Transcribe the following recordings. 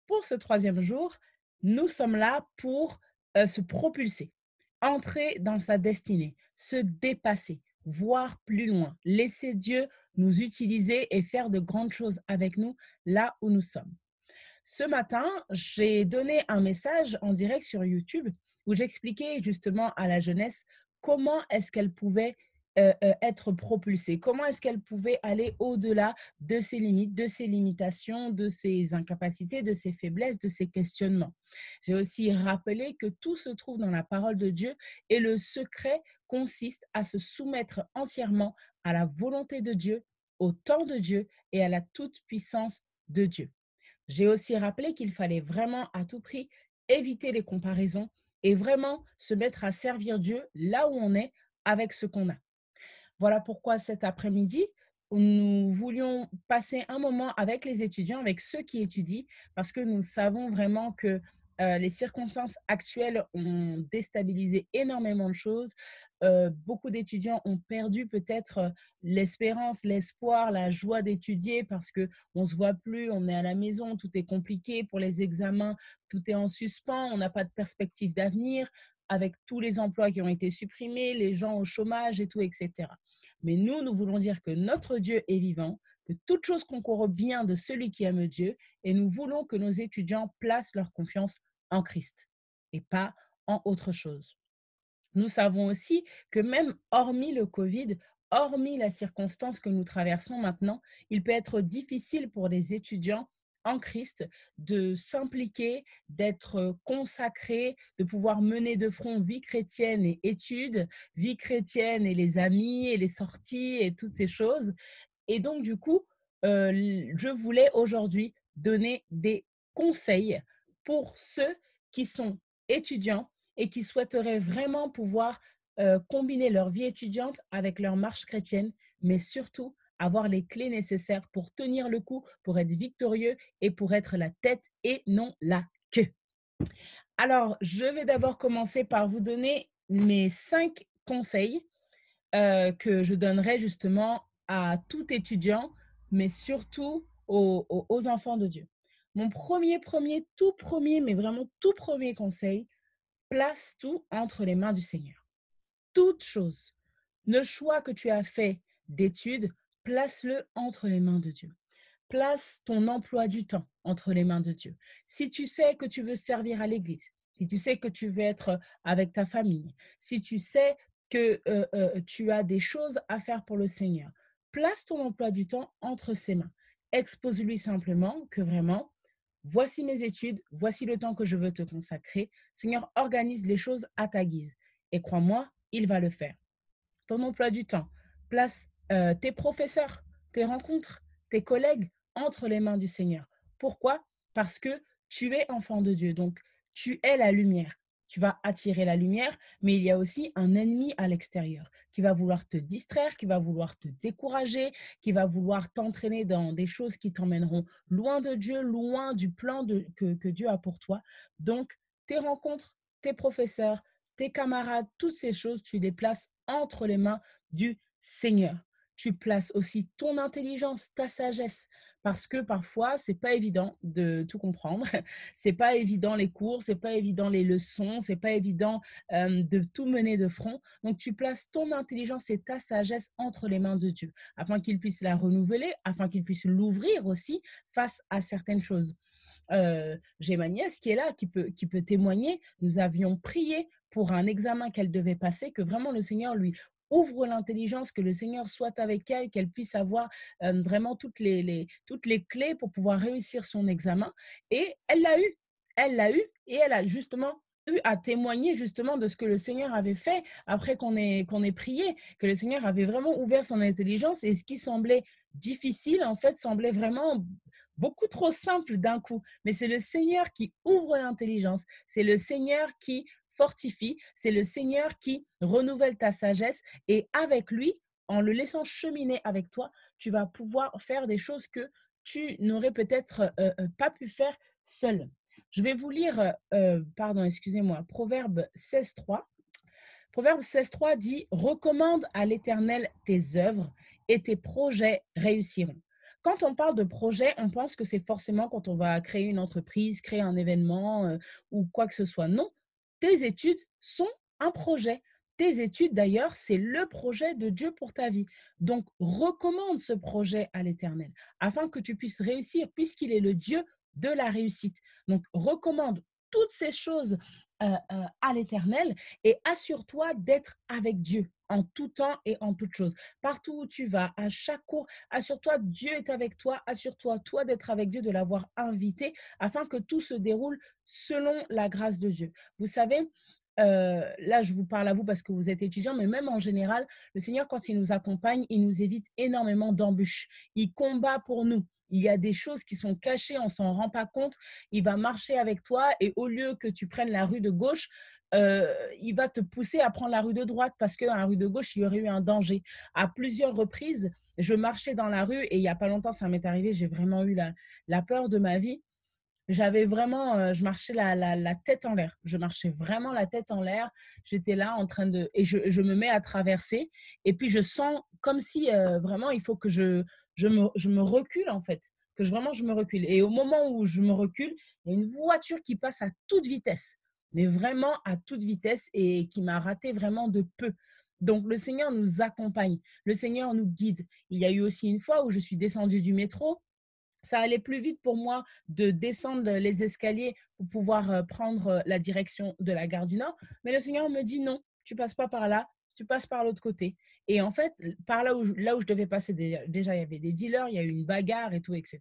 Pour ce troisième jour, nous sommes là pour se propulser, entrer dans sa destinée, se dépasser, voir plus loin, laisser Dieu nous utiliser et faire de grandes choses avec nous là où nous sommes. Ce matin, j'ai donné un message en direct sur YouTube où j'expliquais justement à la jeunesse comment est-ce qu'elle pouvait être propulsée, comment est-ce qu'elle pouvait aller au-delà de ses limites, de ses limitations, de ses incapacités, de ses faiblesses, de ses questionnements. J'ai aussi rappelé que tout se trouve dans la parole de Dieu et le secret consiste à se soumettre entièrement à la volonté de Dieu, au temps de Dieu et à la toute-puissance de Dieu. J'ai aussi rappelé qu'il fallait vraiment à tout prix éviter les comparaisons et vraiment se mettre à servir Dieu là où on est avec ce qu'on a. Voilà pourquoi cet après-midi, nous voulions passer un moment avec les étudiants, avec ceux qui étudient, parce que nous savons vraiment que les circonstances actuelles ont déstabilisé énormément de choses. Beaucoup d'étudiants ont perdu peut-être l'espérance, l'espoir, la joie d'étudier parce qu'on ne se voit plus, on est à la maison, tout est compliqué pour les examens, tout est en suspens, on n'a pas de perspective d'avenir avec tous les emplois qui ont été supprimés, les gens au chômage et tout, etc. Mais nous voulons dire que notre Dieu est vivant, que toute chose concourt au bien de celui qui aime Dieu, et nous voulons que nos étudiants placent leur confiance en Christ et pas en autre chose. Nous savons aussi que même hormis le Covid, hormis la circonstance que nous traversons maintenant, il peut être difficile pour les étudiants en Christ de s'impliquer, d'être consacrés, de pouvoir mener de front vie chrétienne et études, vie chrétienne et les amis et les sorties et toutes ces choses. Et donc, du coup, je voulais aujourd'hui donner des conseils pour ceux qui sont étudiants et qui souhaiteraient vraiment pouvoir combiner leur vie étudiante avec leur marche chrétienne, mais surtout avoir les clés nécessaires pour tenir le coup, pour être victorieux et pour être la tête et non la queue. Alors, je vais d'abord commencer par vous donner mes 5 conseils que je donnerai justement à tout étudiant, mais surtout aux enfants de Dieu. Mon tout premier, mais vraiment tout premier conseil, place tout entre les mains du Seigneur. Toute chose, le choix que tu as fait d'études, place-le entre les mains de Dieu. Place ton emploi du temps entre les mains de Dieu. Si tu sais que tu veux servir à l'Église, si tu sais que tu veux être avec ta famille, si tu sais que tu as des choses à faire pour le Seigneur, place ton emploi du temps entre ses mains. Expose-lui simplement que vraiment, voici mes études, voici le temps que je veux te consacrer. Seigneur, organise les choses à ta guise. Et crois-moi, il va le faire. Ton emploi du temps, place tes professeurs, tes rencontres, tes collègues entre les mains du Seigneur. Pourquoi? Parce que tu es enfant de Dieu, donc tu es la lumière. Tu vas attirer la lumière, mais il y a aussi un ennemi à l'extérieur qui va vouloir te distraire, qui va vouloir te décourager, qui va vouloir t'entraîner dans des choses qui t'emmèneront loin de Dieu, loin du plan que Dieu a pour toi. Donc, tes rencontres, tes professeurs, tes camarades, toutes ces choses, tu les places entre les mains du Seigneur. Tu places aussi ton intelligence, ta sagesse, parce que parfois, c'est pas évident de tout comprendre. C'est pas évident les cours, c'est pas évident les leçons, c'est pas évident de tout mener de front. Donc, tu places ton intelligence et ta sagesse entre les mains de Dieu, afin qu'il puisse la renouveler, afin qu'il puisse l'ouvrir aussi face à certaines choses. J'ai ma nièce qui est là, qui peut témoigner. Nous avions prié pour un examen qu'elle devait passer, que vraiment le Seigneur lui ouvre l'intelligence, que le Seigneur soit avec elle, qu'elle puisse avoir vraiment toutes les clés pour pouvoir réussir son examen. Et elle l'a eu. Elle l'a eu et elle a justement eu à témoigner justement de ce que le Seigneur avait fait après qu'on ait prié, que le Seigneur avait vraiment ouvert son intelligence et ce qui semblait difficile, en fait, semblait vraiment beaucoup trop simple d'un coup. Mais c'est le Seigneur qui ouvre l'intelligence. C'est le Seigneur qui fortifie. C'est le Seigneur qui renouvelle ta sagesse. Et avec lui, en le laissant cheminer avec toi, tu vas pouvoir faire des choses que tu n'aurais peut-être pas pu faire seul. Je vais vous lire, pardon, excusez-moi, Proverbe 16.3. Proverbe 16.3 dit « Recommande à l'Éternel tes œuvres et tes projets réussiront. » Quand on parle de projet, on pense que c'est forcément quand on va créer une entreprise, créer un événement ou quoi que ce soit. Non, tes études sont un projet. Tes études, d'ailleurs, c'est le projet de Dieu pour ta vie. Donc, recommande ce projet à l'Éternel afin que tu puisses réussir, puisqu'il est le Dieu de la réussite. Donc, recommande toutes ces choses à l'Éternel et assure-toi d'être avec Dieu en tout temps et en toutes choses. Partout où tu vas, à chaque cours, assure-toi, Dieu est avec toi. Assure-toi, toi, d'être avec Dieu, de l'avoir invité, afin que tout se déroule selon la grâce de Dieu. Vous savez, là, je vous parle à vous parce que vous êtes étudiant, mais même en général, le Seigneur, quand il nous accompagne, il nous évite énormément d'embûches. Il combat pour nous. Il y a des choses qui sont cachées, on ne s'en rend pas compte. Il va marcher avec toi et au lieu que tu prennes la rue de gauche, il va te pousser à prendre la rue de droite parce que dans la rue de gauche, il y aurait eu un danger. À plusieurs reprises, je marchais dans la rue et il n'y a pas longtemps, ça m'est arrivé, j'ai vraiment eu la peur de ma vie. J'avais vraiment, je marchais la tête en l'air. Je marchais vraiment la tête en l'air. J'étais là en train de et je me mets à traverser et puis je sens comme si, vraiment il faut que je me recule en fait, que je me recule et au moment où je me recule, il y a une voiture qui passe à toute vitesse, mais vraiment à toute vitesse et qui m'a raté vraiment de peu. Donc le Seigneur nous accompagne, le Seigneur nous guide. Il y a eu aussi une fois où je suis descendue du métro, ça allait plus vite pour moi de descendre les escaliers pour pouvoir prendre la direction de la gare du Nord. Mais le Seigneur me dit non, tu passes pas par là, tu passes par l'autre côté. Et en fait, par là où je devais passer, déjà, il y avait des dealers, il y a eu une bagarre et tout, etc.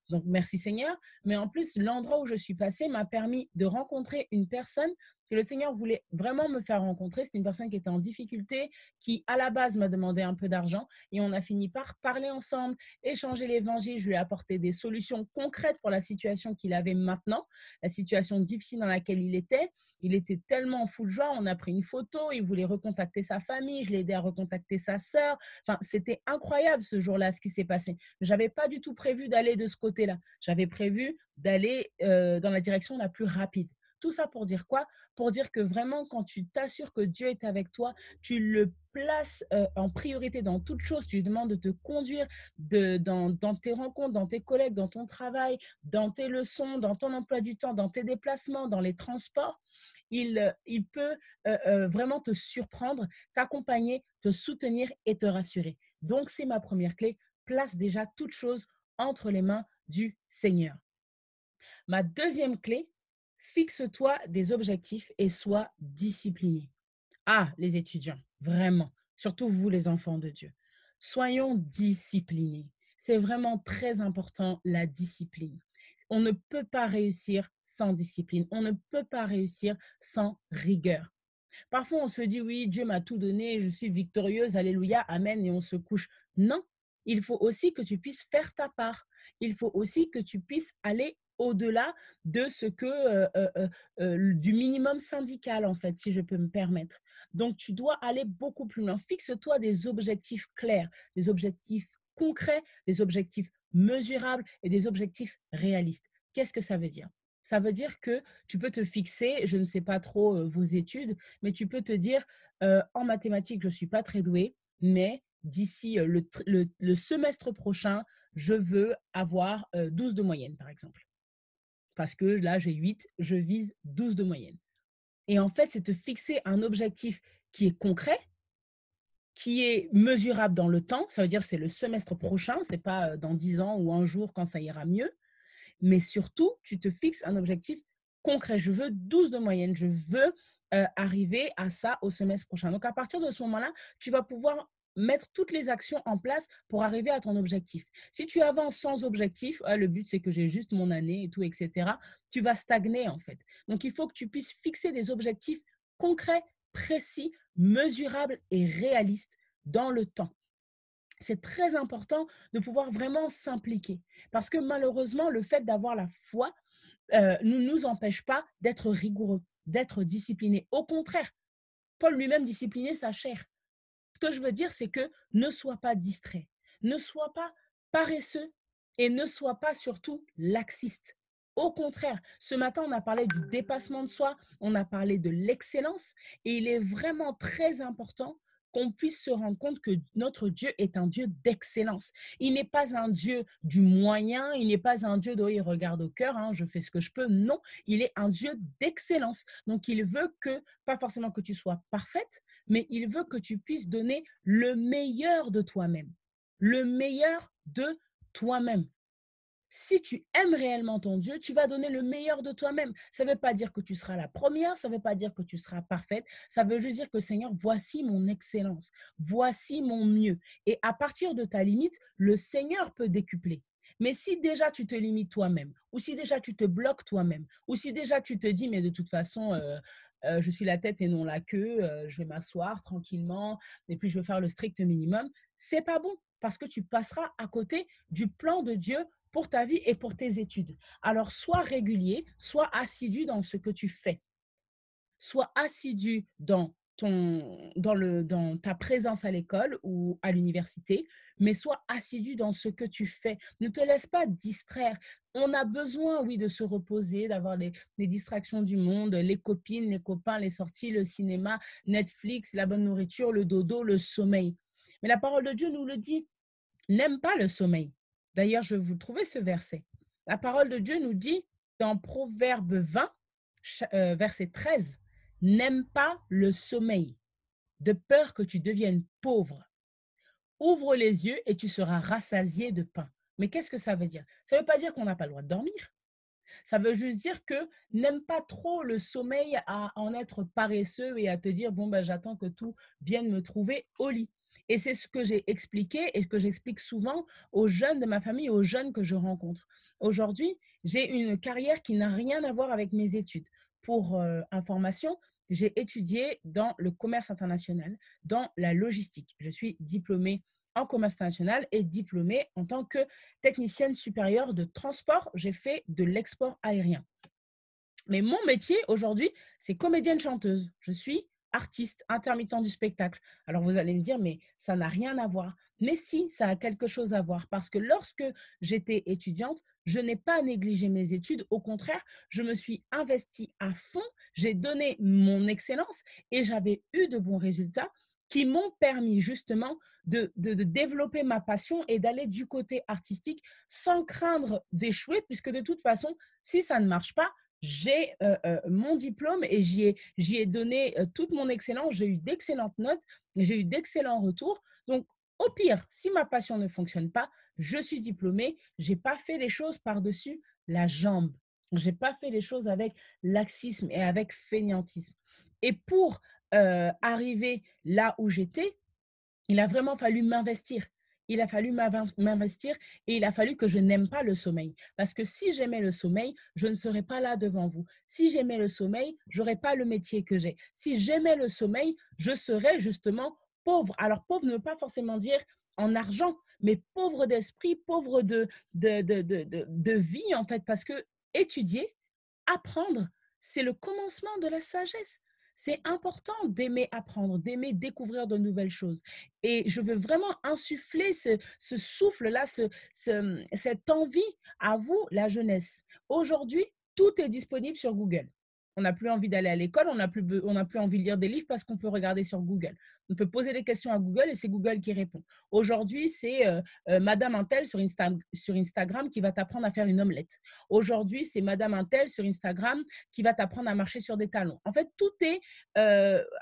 Donc, merci Seigneur. Mais en plus, l'endroit où je suis passée m'a permis de rencontrer une personne que le Seigneur voulait vraiment me faire rencontrer. C'est une personne qui était en difficulté, qui à la base m'a demandé un peu d'argent et on a fini par parler ensemble, échanger l'évangile, je lui ai apporté des solutions concrètes pour la situation qu'il avait maintenant, la situation difficile dans laquelle il était. Il était tellement fou de joie, on a pris une photo, il voulait recontacter sa famille, je l'ai aidé à recontacter sa sœur. Enfin, c'était incroyable ce jour-là, ce qui s'est passé. Je n'avais pas du tout prévu d'aller de ce côté-là. J'avais prévu d'aller dans la direction la plus rapide. Tout ça pour dire quoi? Pour dire que vraiment, quand tu t'assures que Dieu est avec toi, tu le places en priorité dans toute chose, tu lui demandes de te conduire dans tes rencontres, dans tes collègues, dans ton travail, dans tes leçons, dans ton emploi du temps, dans tes déplacements, dans les transports, il peut vraiment te surprendre, t'accompagner, te soutenir et te rassurer. Donc, c'est ma première clé. Place déjà toute chose entre les mains du Seigneur. Ma deuxième clé, fixe-toi des objectifs et sois discipliné. Ah, les étudiants, vraiment, surtout vous les enfants de Dieu, soyons disciplinés. C'est vraiment très important, la discipline. On ne peut pas réussir sans discipline. On ne peut pas réussir sans rigueur. Parfois, on se dit, oui, Dieu m'a tout donné, je suis victorieuse, alléluia, amen, et on se couche. Non, il faut aussi que tu puisses faire ta part. Il faut aussi que tu puisses aller au-delà de ce que du minimum syndical en fait, si je peux me permettre. Donc tu dois aller beaucoup plus loin. Fixe-toi des objectifs clairs, des objectifs concrets, des objectifs mesurables et des objectifs réalistes. Qu'est-ce que ça veut dire? Ça veut dire que tu peux te fixer, je ne sais pas trop vos études, mais tu peux te dire en mathématiques, je ne suis pas très douée, mais d'ici le semestre prochain, je veux avoir 12 de moyenne, par exemple. Parce que là, j'ai 8, je vise 12 de moyenne. Et en fait, c'est te fixer un objectif qui est concret, qui est mesurable dans le temps. Ça veut dire que c'est le semestre prochain, ce n'est pas dans 10 ans ou un jour quand ça ira mieux. Mais surtout, tu te fixes un objectif concret. Je veux 12 de moyenne. Je veux arriver à ça au semestre prochain. Donc, à partir de ce moment-là, tu vas pouvoir mettre toutes les actions en place pour arriver à ton objectif. Si tu avances sans objectif, le but c'est que j'ai juste mon année et tout, etc., tu vas stagner en fait. Donc, il faut que tu puisses fixer des objectifs concrets, précis, mesurables et réalistes dans le temps. C'est très important de pouvoir vraiment s'impliquer parce que malheureusement, le fait d'avoir la foi ne nous empêche pas d'être rigoureux, d'être discipliné. Au contraire, Paul lui-même disciplinait sa chair. Ce que je veux dire, c'est que ne sois pas distrait, ne sois pas paresseux et ne sois pas surtout laxiste. Au contraire, ce matin, on a parlé du dépassement de soi, on a parlé de l'excellence et il est vraiment très important qu'on puisse se rendre compte que notre Dieu est un Dieu d'excellence. Il n'est pas un Dieu du moyen, il n'est pas un Dieu de il regarde au cœur, hein, je fais ce que je peux. Non, il est un Dieu d'excellence. Donc, il veut que, pas forcément que tu sois parfaite, mais il veut que tu puisses donner le meilleur de toi-même. Le meilleur de toi-même. Si tu aimes réellement ton Dieu, tu vas donner le meilleur de toi-même. Ça ne veut pas dire que tu seras la première, ça ne veut pas dire que tu seras parfaite, ça veut juste dire que Seigneur, voici mon excellence, voici mon mieux. Et à partir de ta limite, le Seigneur peut décupler. Mais si déjà tu te limites toi-même, ou si déjà tu te bloques toi-même, ou si déjà tu te dis, mais de toute façon, je suis la tête et non la queue, je vais m'asseoir tranquillement, et puis je vais faire le strict minimum, c'est pas bon, parce que tu passeras à côté du plan de Dieu pour ta vie et pour tes études. Alors, sois régulier, sois assidu dans ce que tu fais. Sois assidu dans ta présence à l'école ou à l'université, mais sois assidu dans ce que tu fais. Ne te laisse pas distraire. On a besoin, oui, de se reposer, d'avoir les distractions du monde, les copines, les copains, les sorties, le cinéma, Netflix, la bonne nourriture, le dodo, le sommeil. Mais la parole de Dieu nous le dit, n'aime pas le sommeil. D'ailleurs, je vais vous trouver ce verset. La parole de Dieu nous dit dans Proverbe 20, verset 13, n'aime pas le sommeil, de peur que tu deviennes pauvre. Ouvre les yeux et tu seras rassasié de pain. Mais qu'est-ce que ça veut dire? Ça ne veut pas dire qu'on n'a pas le droit de dormir. Ça veut juste dire que n'aime pas trop le sommeil à en être paresseux et à te dire, bon, ben, j'attends que tout vienne me trouver au lit. Et c'est ce que j'ai expliqué et ce que j'explique souvent aux jeunes de ma famille, aux jeunes que je rencontre. Aujourd'hui, j'ai une carrière qui n'a rien à voir avec mes études. Pour information, j'ai étudié dans le commerce international, dans la logistique. Je suis diplômée en commerce international et diplômée en tant que technicienne supérieure de transport. J'ai fait de l'export aérien. Mais mon métier aujourd'hui, c'est comédienne chanteuse. Je suis artiste, intermittent du spectacle. Alors vous allez me dire, mais ça n'a rien à voir. Mais si, ça a quelque chose à voir parce que lorsque j'étais étudiante, je n'ai pas négligé mes études. Au contraire, je me suis investie à fond, j'ai donné mon excellence et j'avais eu de bons résultats qui m'ont permis justement de développer ma passion et d'aller du côté artistique sans craindre d'échouer, puisque de toute façon, si ça ne marche pas, j'ai mon diplôme et j'y ai donné toute mon excellence. J'ai eu d'excellentes notes, j'ai eu d'excellents retours. Donc, au pire, si ma passion ne fonctionne pas, je suis diplômée. Je n'ai pas fait les choses par-dessus la jambe. Je n'ai pas fait les choses avec laxisme et avec fainéantisme. Et pour arriver là où j'étais, il a vraiment fallu m'investir. Il a fallu m'investir et il a fallu que je n'aime pas le sommeil. Parce que si j'aimais le sommeil, je ne serais pas là devant vous. Si j'aimais le sommeil, je n'aurais pas le métier que j'ai. Si j'aimais le sommeil, je serais justement pauvre. Alors pauvre ne veut pas forcément dire en argent, mais pauvre d'esprit, pauvre de vie en fait. Parce que étudier, apprendre, c'est le commencement de la sagesse. C'est important d'aimer apprendre, d'aimer découvrir de nouvelles choses. Et je veux vraiment insuffler ce souffle-là, cette envie à vous, la jeunesse. Aujourd'hui, tout est disponible sur Google. On n'a plus envie d'aller à l'école, on n'a plus envie de lire des livres parce qu'on peut regarder sur Google. On peut poser des questions à Google et c'est Google qui répond. Aujourd'hui, c'est Madame Intel sur Instagram qui va t'apprendre à faire une omelette. Aujourd'hui, c'est Madame Intel sur Instagram qui va t'apprendre à marcher sur des talons. En fait, tout est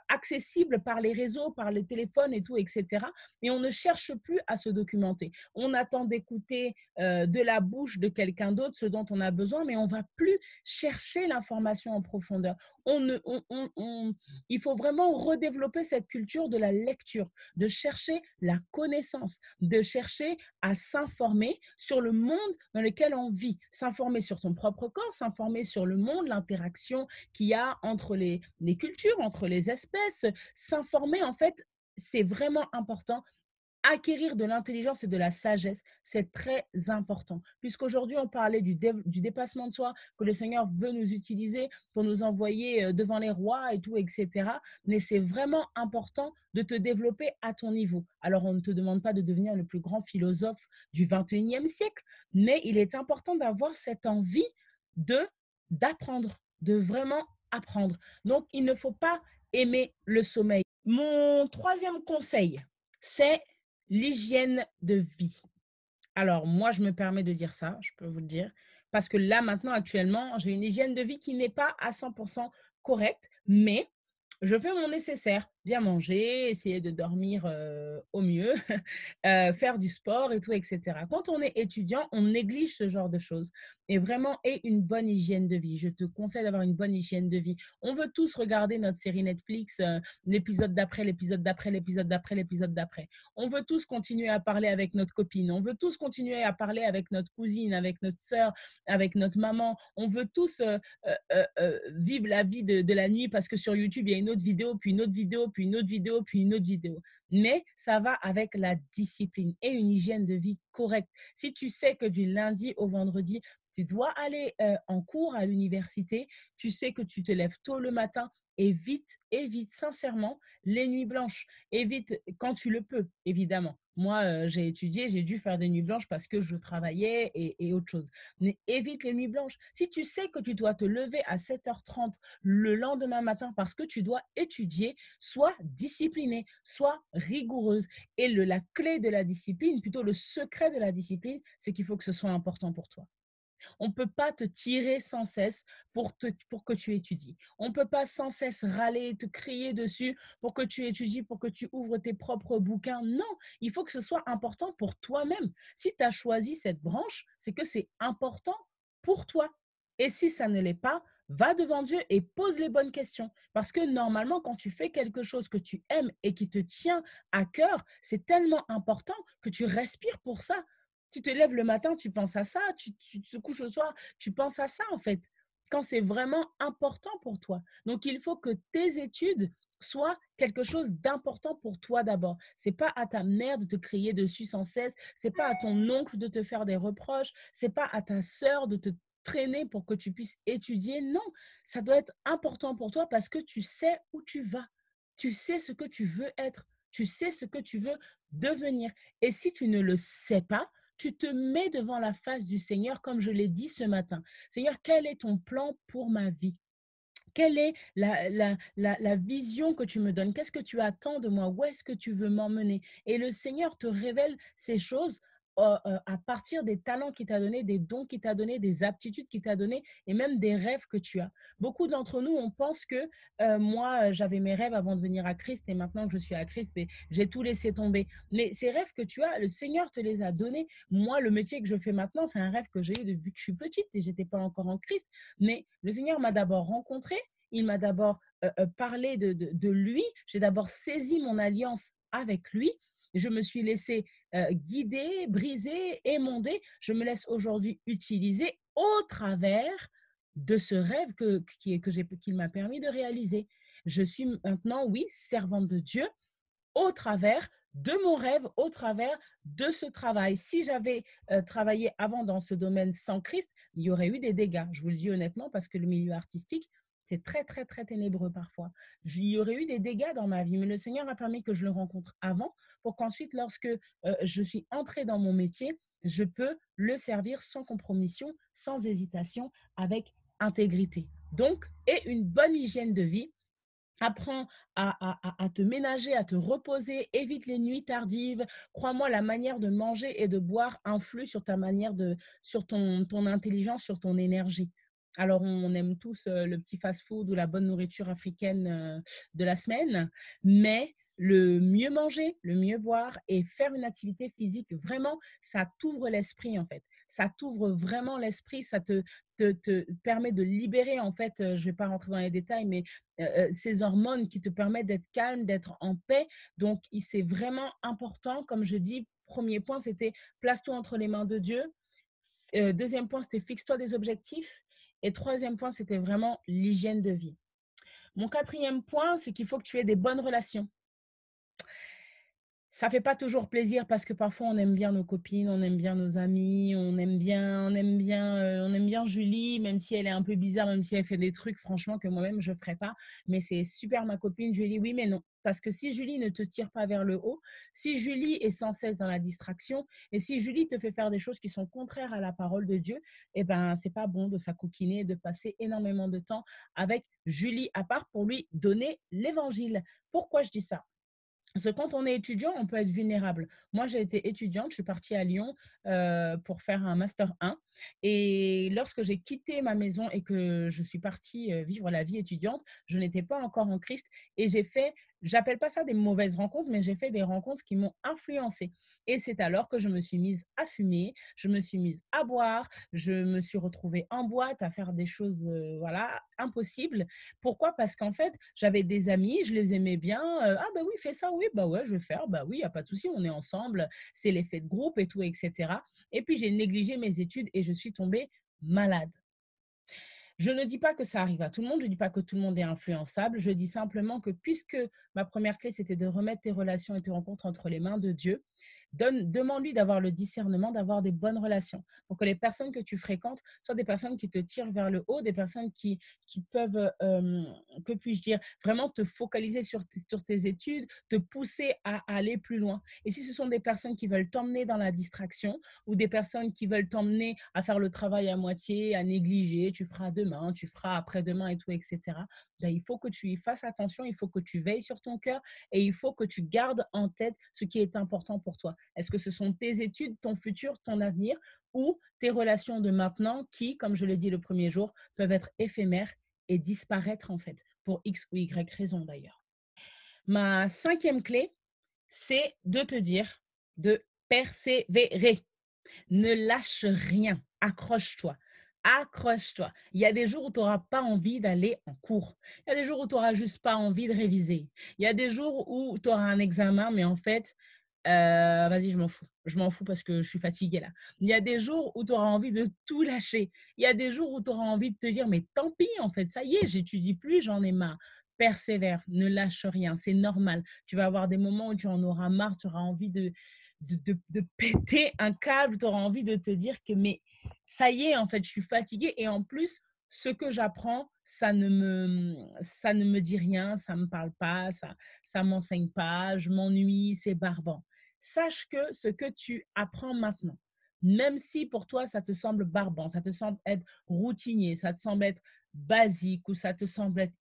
accessible par les réseaux, par les téléphones et tout, etc. Et on ne cherche plus à se documenter. On attend d'écouter de la bouche de quelqu'un d'autre ce dont on a besoin, mais on ne va plus chercher l'information en profondeur. Il faut vraiment redévelopper cette culture de la lecture, de chercher la connaissance, de chercher à s'informer sur le monde dans lequel on vit, s'informer sur son propre corps, s'informer sur le monde, l'interaction qu'il y a entre les cultures, entre les espèces, s'informer en fait, c'est vraiment important. Acquérir de l'intelligence et de la sagesse, c'est très important. Puisqu'aujourd'hui, on parlait du dépassement de soi, que le Seigneur veut nous utiliser pour nous envoyer devant les rois et tout, etc. Mais c'est vraiment important de te développer à ton niveau. Alors, on ne te demande pas de devenir le plus grand philosophe du 21e siècle, mais il est important d'avoir cette envie d'apprendre, de vraiment apprendre. Donc, il ne faut pas aimer le sommeil. Mon troisième conseil, c'est l'hygiène de vie. Alors moi, je me permets de dire ça, je peux vous le dire, parce que là, maintenant, actuellement, j'ai une hygiène de vie qui n'est pas à 100% correcte, mais je fais mon nécessaire, bien manger, essayer de dormir au mieux, faire du sport et tout, etc. Quand on est étudiant, on néglige ce genre de choses. Et vraiment, et une bonne hygiène de vie. Je te conseille d'avoir une bonne hygiène de vie. On veut tous regarder notre série Netflix, l'épisode d'après, l'épisode d'après, l'épisode d'après, l'épisode d'après. On veut tous continuer à parler avec notre copine. On veut tous continuer à parler avec notre cousine, avec notre sœur, avec notre maman. On veut tous vivre la vie de la nuit parce que sur YouTube, il y a une autre vidéo, puis une autre vidéo, puis une autre vidéo, puis une autre vidéo. Mais ça va avec la discipline et une hygiène de vie correcte. Si tu sais que du lundi au vendredi, tu dois aller en cours à l'université, tu sais que tu te lèves tôt le matin, évite sincèrement les nuits blanches. Évite quand tu le peux, évidemment. Moi, j'ai étudié, j'ai dû faire des nuits blanches parce que je travaillais et autre chose. Mais évite les nuits blanches. Si tu sais que tu dois te lever à 7h30 le lendemain matin parce que tu dois étudier, sois disciplinée, sois rigoureuse. Et la clé de la discipline, plutôt le secret de la discipline, c'est qu'il faut que ce soit important pour toi. On ne peut pas te tirer sans cesse pour que tu étudies. On ne peut pas sans cesse râler, te crier dessus pour que tu étudies, pour que tu ouvres tes propres bouquins. Non, il faut que ce soit important pour toi-même. Si tu as choisi cette branche, c'est que c'est important pour toi. Et si ça ne l'est pas, va devant Dieu et pose les bonnes questions. Parce que normalement, quand tu fais quelque chose que tu aimes et qui te tient à cœur, c'est tellement important que tu respires pour ça. Tu te lèves le matin, tu penses à ça, tu te couches le soir, tu penses à ça en fait, quand c'est vraiment important pour toi. Donc, il faut que tes études soient quelque chose d'important pour toi d'abord. C'est pas à ta mère de te crier dessus sans cesse, c'est pas à ton oncle de te faire des reproches, c'est pas à ta sœur de te traîner pour que tu puisses étudier. Non, ça doit être important pour toi parce que tu sais où tu vas. Tu sais ce que tu veux être. Tu sais ce que tu veux devenir. Et si tu ne le sais pas, tu te mets devant la face du Seigneur, comme je l'ai dit ce matin. Seigneur, quel est ton plan pour ma vie? Quelle est la vision que tu me donnes? Qu'est-ce que tu attends de moi? Où est-ce que tu veux m'emmener? Et le Seigneur te révèle ces choses à partir des talents qu'il t'a donnés, des dons qu'il t'a donnés, des aptitudes qu'il t'a donnés et même des rêves que tu as. Beaucoup d'entre nous, on pense que moi, j'avais mes rêves avant de venir à Christ et maintenant que je suis à Christ, mais j'ai tout laissé tomber. Mais ces rêves que tu as, le Seigneur te les a donnés. Moi, le métier que je fais maintenant, c'est un rêve que j'ai eu depuis que je suis petite et je n'étais pas encore en Christ. Mais le Seigneur m'a d'abord rencontré, il m'a d'abord parlé de lui, j'ai d'abord saisi mon alliance avec lui, je me suis laissée guider, briser, émonder, je me laisse aujourd'hui utiliser au travers de ce rêve qu'il m'a permis de réaliser. Je suis maintenant, oui, servante de Dieu au travers de mon rêve, au travers de ce travail. Si j'avais travaillé avant dans ce domaine sans Christ, il y aurait eu des dégâts. Je vous le dis honnêtement parce que le milieu artistique, c'est très, très, très ténébreux parfois. Il y aurait eu des dégâts dans ma vie, mais le Seigneur a permis que je le rencontre avant pour qu'ensuite, lorsque je suis entrée dans mon métier, je peux le servir sans compromission, sans hésitation, avec intégrité. Donc, et une bonne hygiène de vie. Apprends à te ménager, à te reposer, évite les nuits tardives. Crois-moi, la manière de manger et de boire influe sur ta manière sur ton intelligence, sur ton énergie. Alors, on aime tous le petit fast-food ou la bonne nourriture africaine de la semaine, mais le mieux manger, le mieux boire et faire une activité physique, vraiment, ça t'ouvre l'esprit en fait. Ça t'ouvre vraiment l'esprit, ça te permet de libérer en fait, je ne vais pas rentrer dans les détails, mais ces hormones qui te permettent d'être calme, d'être en paix. Donc, c'est vraiment important. Comme je dis, premier point, c'était place-toi entre les mains de Dieu. Deuxième point, c'était fixe-toi des objectifs. Et troisième point, c'était vraiment l'hygiène de vie. Mon quatrième point, c'est qu'il faut que tu aies des bonnes relations. Ça fait pas toujours plaisir parce que parfois on aime bien nos copines, on aime bien nos amis, on aime bien Julie, même si elle est un peu bizarre, même si elle fait des trucs franchement que moi-même je ferais pas. Mais c'est super ma copine Julie, oui mais non. parce que si Julie ne te tire pas vers le haut, si Julie est sans cesse dans la distraction et si Julie te fait faire des choses qui sont contraires à la parole de Dieu, eh ben, c'est pas bon de s'acoquiner, de passer énormément de temps avec Julie à part pour lui donner l'évangile. Pourquoi je dis ça? Parce que quand on est étudiant, on peut être vulnérable. Moi, j'ai été étudiante, je suis partie à Lyon pour faire un master 1. Et lorsque j'ai quitté ma maison et que je suis partie vivre la vie étudiante, je n'étais pas encore en Christ et j'ai fait, j'appelle pas ça des mauvaises rencontres, mais j'ai fait des rencontres qui m'ont influencée. Et c'est alors que je me suis mise à fumer, je me suis mise à boire, je me suis retrouvée en boîte à faire des choses voilà, impossibles. Pourquoi? Parce qu'en fait, j'avais des amis, je les aimais bien. Ah bah oui, fais ça, oui, bah ouais, je vais faire. Bah oui, il n'y a pas de souci, on est ensemble, c'est l'effet de groupe et tout, etc. Et puis j'ai négligé mes études et je suis tombée malade. Je ne dis pas que ça arrive à tout le monde, je ne dis pas que tout le monde est influençable, je dis simplement que puisque ma première clé, c'était de remettre tes relations et tes rencontres entre les mains de Dieu, demande-lui d'avoir le discernement, d'avoir des bonnes relations, pour que les personnes que tu fréquentes soient des personnes qui te tirent vers le haut, des personnes qui peuvent, que puis-je dire, vraiment te focaliser sur tes études, te pousser à aller plus loin. Et si ce sont des personnes qui veulent t'emmener dans la distraction ou des personnes qui veulent t'emmener à faire le travail à moitié, à négliger, tu feras demain, tu feras après-demain et tout, etc., ben, il faut que tu y fasses attention, il faut que tu veilles sur ton cœur et il faut que tu gardes en tête ce qui est important pour toi. Est-ce que ce sont tes études, ton futur, ton avenir ou tes relations de maintenant qui, comme je l'ai dit le premier jour, peuvent être éphémères et disparaître en fait, pour X ou Y raison d'ailleurs. Ma cinquième clé, c'est de te dire de persévérer. Ne lâche rien. Accroche-toi. Accroche-toi. Il y a des jours où tu n'auras pas envie d'aller en cours. Il y a des jours où tu n'auras juste pas envie de réviser. Il y a des jours où tu auras un examen, mais en fait, vas-y, je m'en fous. Je m'en fous parce que je suis fatiguée là. Il y a des jours où tu auras envie de tout lâcher. Il y a des jours où tu auras envie de te dire, mais tant pis, en fait, ça y est, j'étudie plus, j'en ai marre. Persévère, ne lâche rien, c'est normal. Tu vas avoir des moments où tu en auras marre, tu auras envie de péter un câble, tu auras envie de te dire que mais ça y est, en fait, je suis fatiguée et en plus, ce que j'apprends, ça ne me dit rien, ça ne me parle pas, ça m'enseigne pas, je m'ennuie, c'est barbant. Sache que ce que tu apprends maintenant, même si pour toi ça te semble barbant, ça te semble être routinier, ça te semble être basique ou ça te semble être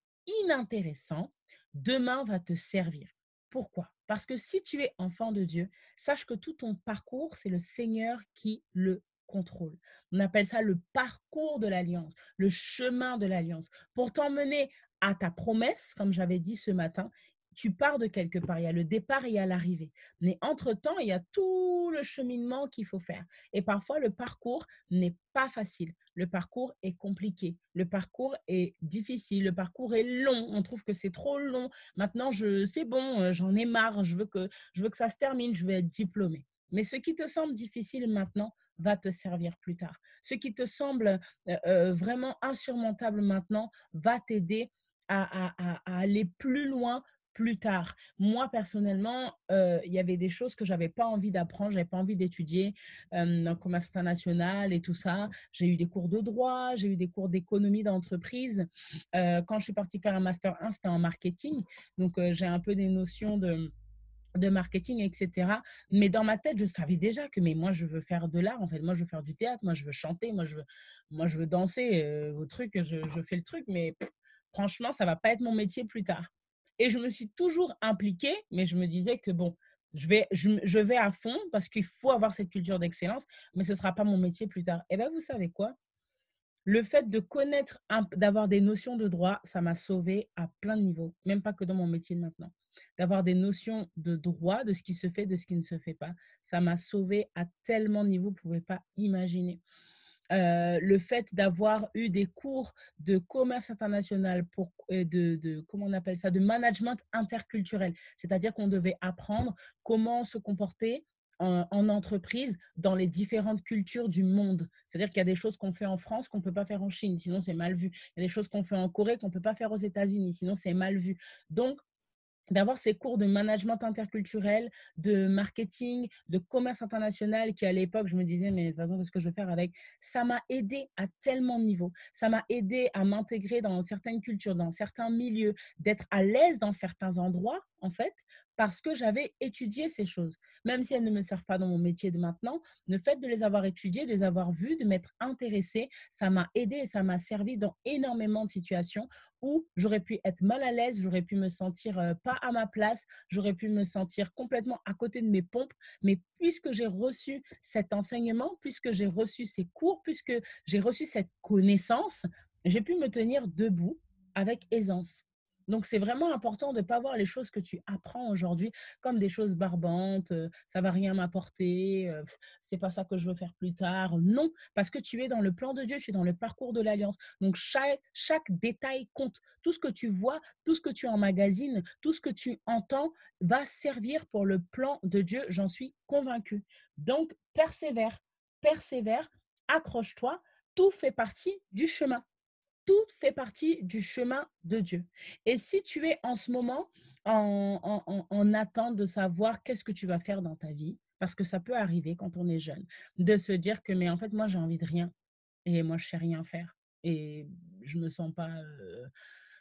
inintéressant, demain va te servir. Pourquoi? Parce que si tu es enfant de Dieu, sache que tout ton parcours, c'est le Seigneur qui le contrôle. On appelle ça le parcours de l'alliance, le chemin de l'alliance. Pour t'emmener à ta promesse, comme j'avais dit ce matin, tu pars de quelque part. Il y a le départ et il y a l'arrivée. Mais entre-temps, il y a tout le cheminement qu'il faut faire. Et parfois, le parcours n'est pas facile. Le parcours est compliqué. Le parcours est difficile. Le parcours est long. On trouve que c'est trop long. Maintenant, c'est bon, j'en ai marre. Je veux que ça se termine. Je veux être diplômée. Mais ce qui te semble difficile maintenant va te servir plus tard. Ce qui te semble vraiment insurmontable maintenant va t'aider à aller plus loin plus tard. Moi, personnellement, il y avait des choses que je n'avais pas envie d'apprendre, je n'avais pas envie d'étudier dans le commerce international et tout ça. J'ai eu des cours de droit, j'ai eu des cours d'économie d'entreprise. Quand je suis partie faire un master 1, c'était en marketing. Donc, j'ai un peu des notions de marketing, etc. Mais dans ma tête, je savais déjà que mais moi, je veux faire de l'art, en fait. Moi, je veux faire du théâtre, moi, je veux chanter, moi, je veux danser au truc, je fais le truc, mais franchement, ça va pas être mon métier plus tard. Et je me suis toujours impliquée, mais je me disais que bon, je vais à fond parce qu'il faut avoir cette culture d'excellence, mais ce ne sera pas mon métier plus tard. Et bien, vous savez quoi? Le fait de connaître, d'avoir des notions de droit, ça m'a sauvée à plein de niveaux, même pas que dans mon métier de maintenant. D'avoir des notions de droit, de ce qui se fait, de ce qui ne se fait pas, ça m'a sauvée à tellement de niveaux, vous ne pouvez pas imaginer. Le fait d'avoir eu des cours de commerce international comment on appelle ça, de management interculturel, c'est-à-dire qu'on devait apprendre comment se comporter en entreprise dans les différentes cultures du monde. C'est-à-dire qu'il y a des choses qu'on fait en France qu'on ne peut pas faire en Chine, sinon c'est mal vu. Il y a des choses qu'on fait en Corée qu'on ne peut pas faire aux États-Unis, sinon c'est mal vu. Donc, d'avoir ces cours de management interculturel, de marketing, de commerce international qui, à l'époque, je me disais, mais de toute façon, qu'est-ce que je vais faire avec? Ça m'a aidé à tellement de niveaux. Ça m'a aidé à m'intégrer dans certaines cultures, dans certains milieux, d'être à l'aise dans certains endroits, en fait, parce que j'avais étudié ces choses. Même si elles ne me servent pas dans mon métier de maintenant, le fait de les avoir étudiées, de les avoir vues, de m'être intéressée, ça m'a aidé et ça m'a servi dans énormément de situations où j'aurais pu être mal à l'aise, j'aurais pu me sentir pas à ma place, j'aurais pu me sentir complètement à côté de mes pompes. Mais puisque j'ai reçu cet enseignement, puisque j'ai reçu ces cours, puisque j'ai reçu cette connaissance, j'ai pu me tenir debout avec aisance. Donc, c'est vraiment important de ne pas voir les choses que tu apprends aujourd'hui comme des choses barbantes, ça va rien m'apporter, c'est pas ça que je veux faire plus tard. Non, parce que tu es dans le plan de Dieu, tu es dans le parcours de l'alliance. Donc, chaque détail compte. Tout ce que tu vois, tout ce que tu emmagasines, tout ce que tu entends va servir pour le plan de Dieu, j'en suis convaincue. Donc, persévère, persévère, accroche-toi, tout fait partie du chemin. Tout fait partie du chemin de Dieu. Et si tu es en ce moment en attente de savoir qu'est-ce que tu vas faire dans ta vie, parce que ça peut arriver quand on est jeune, de se dire que mais en fait moi j'ai envie de rien et moi je sais rien faire et je me sens pas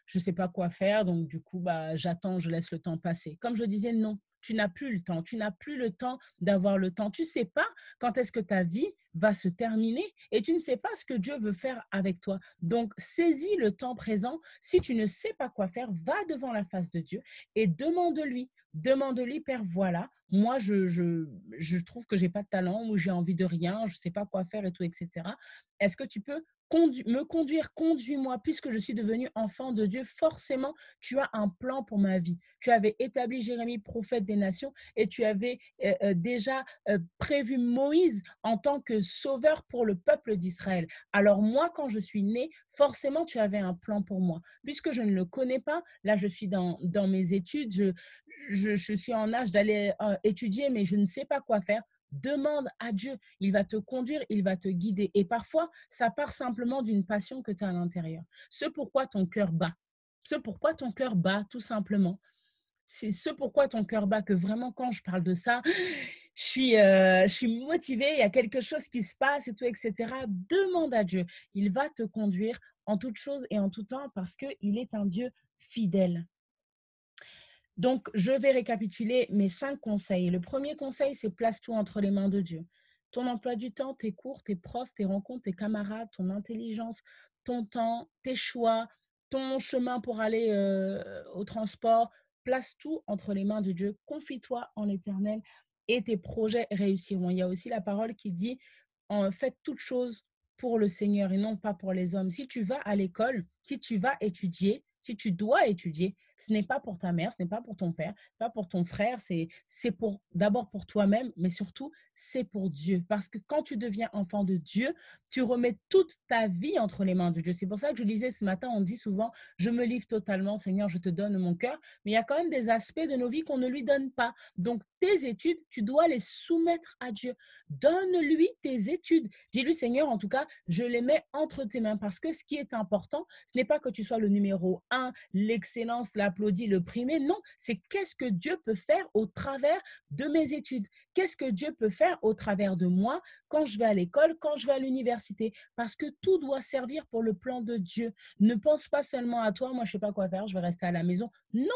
je sais pas quoi faire donc du coup bah j'attends, je laisse le temps passer. Comme je disais non, tu n'as plus le temps, tu n'as plus le temps d'avoir le temps. Tu sais pas quand est-ce que ta vie va se terminer et tu ne sais pas ce que Dieu veut faire avec toi. Donc saisis le temps présent. Si tu ne sais pas quoi faire, va devant la face de Dieu et demande-lui. Demande-lui, Père, voilà, moi je trouve que j'ai pas de talent ou j'ai envie de rien, je sais pas quoi faire et tout, etc. Est-ce que tu peux me conduire, conduis-moi, puisque je suis devenue enfant de Dieu, forcément, tu as un plan pour ma vie. Tu avais établi Jérémie, prophète des nations, et tu avais déjà prévu Moïse en tant que sauveur pour le peuple d'Israël. Alors moi, quand je suis née, forcément, tu avais un plan pour moi. Puisque je ne le connais pas, là, je suis dans mes études, je suis en âge d'aller étudier, mais je ne sais pas quoi faire. Demande à Dieu, il va te conduire, il va te guider. Et parfois, ça part simplement d'une passion que tu as à l'intérieur. Ce pourquoi ton cœur bat. Ce pourquoi ton cœur bat, tout simplement. C'est ce pourquoi ton cœur bat, que vraiment, quand je parle de ça, je suis motivée, il y a quelque chose qui se passe et tout, etc. Demande à Dieu. Il va te conduire en toutes choses et en tout temps parce qu'il est un Dieu fidèle. Donc, je vais récapituler mes 5 conseils. Le premier conseil, c'est place tout entre les mains de Dieu. Ton emploi du temps, tes cours, tes profs, tes rencontres, tes camarades, ton intelligence, ton temps, tes choix, ton chemin pour aller au transport, place tout entre les mains de Dieu. Confie-toi en l'Éternel et tes projets réussiront. Il y a aussi la parole qui dit faites toutes choses pour le Seigneur et non pas pour les hommes. Si tu vas à l'école, si tu vas étudier, si tu dois étudier, ce n'est pas pour ta mère, ce n'est pas pour ton père, pas pour ton frère, c'est pour d'abord pour toi-même, mais surtout c'est pour Dieu. Parce que quand tu deviens enfant de Dieu, tu remets toute ta vie entre les mains de Dieu. C'est pour ça que je disais ce matin, on dit souvent, je me livre totalement, Seigneur, je te donne mon cœur, mais il y a quand même des aspects de nos vies qu'on ne lui donne pas. Donc tes études, tu dois les soumettre à Dieu. Donne-lui tes études. Dis-lui, Seigneur, en tout cas, je les mets entre tes mains parce que ce qui est important, ce n'est pas que tu sois le numéro un, l'excellence, l'applaudit, le primé. Non, c'est qu'est-ce que Dieu peut faire au travers de mes études. Qu'est-ce que Dieu peut faire au travers de moi quand je vais à l'école, quand je vais à l'université. Parce que tout doit servir pour le plan de Dieu. Ne pense pas seulement à toi, moi je ne sais pas quoi faire, je vais rester à la maison. Non,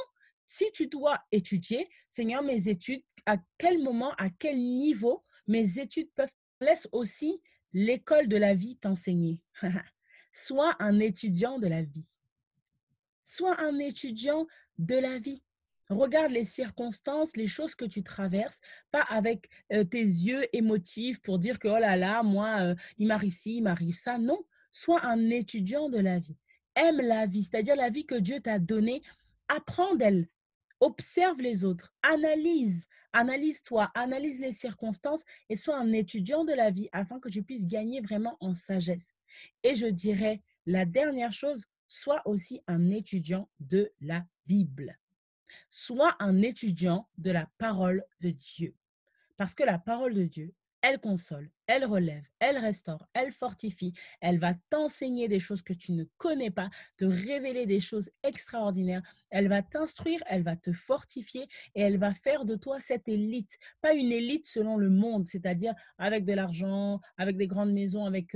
si tu dois étudier, Seigneur, mes études, à quel moment, à quel niveau mes études peuvent... Laisse aussi l'école de la vie t'enseigner. Sois un étudiant de la vie. Sois un étudiant de la vie. Regarde les circonstances, les choses que tu traverses, pas avec tes yeux émotifs pour dire que, oh là là, moi, il m'arrive ci, il m'arrive ça. Non, sois un étudiant de la vie. Aime la vie, c'est-à-dire la vie que Dieu t'a donnée. Apprends d'elle. Observe les autres. Analyse. Analyse-toi, analyse les circonstances et sois un étudiant de la vie afin que tu puisses gagner vraiment en sagesse. Et je dirais, la dernière chose, sois aussi un étudiant de la Bible. Sois un étudiant de la parole de Dieu. Parce que la parole de Dieu, elle console, elle relève, elle restaure, elle fortifie, elle va t'enseigner des choses que tu ne connais pas, te révéler des choses extraordinaires, elle va t'instruire, elle va te fortifier et elle va faire de toi cette élite. Pas une élite selon le monde, c'est-à-dire avec de l'argent, avec des grandes maisons, avec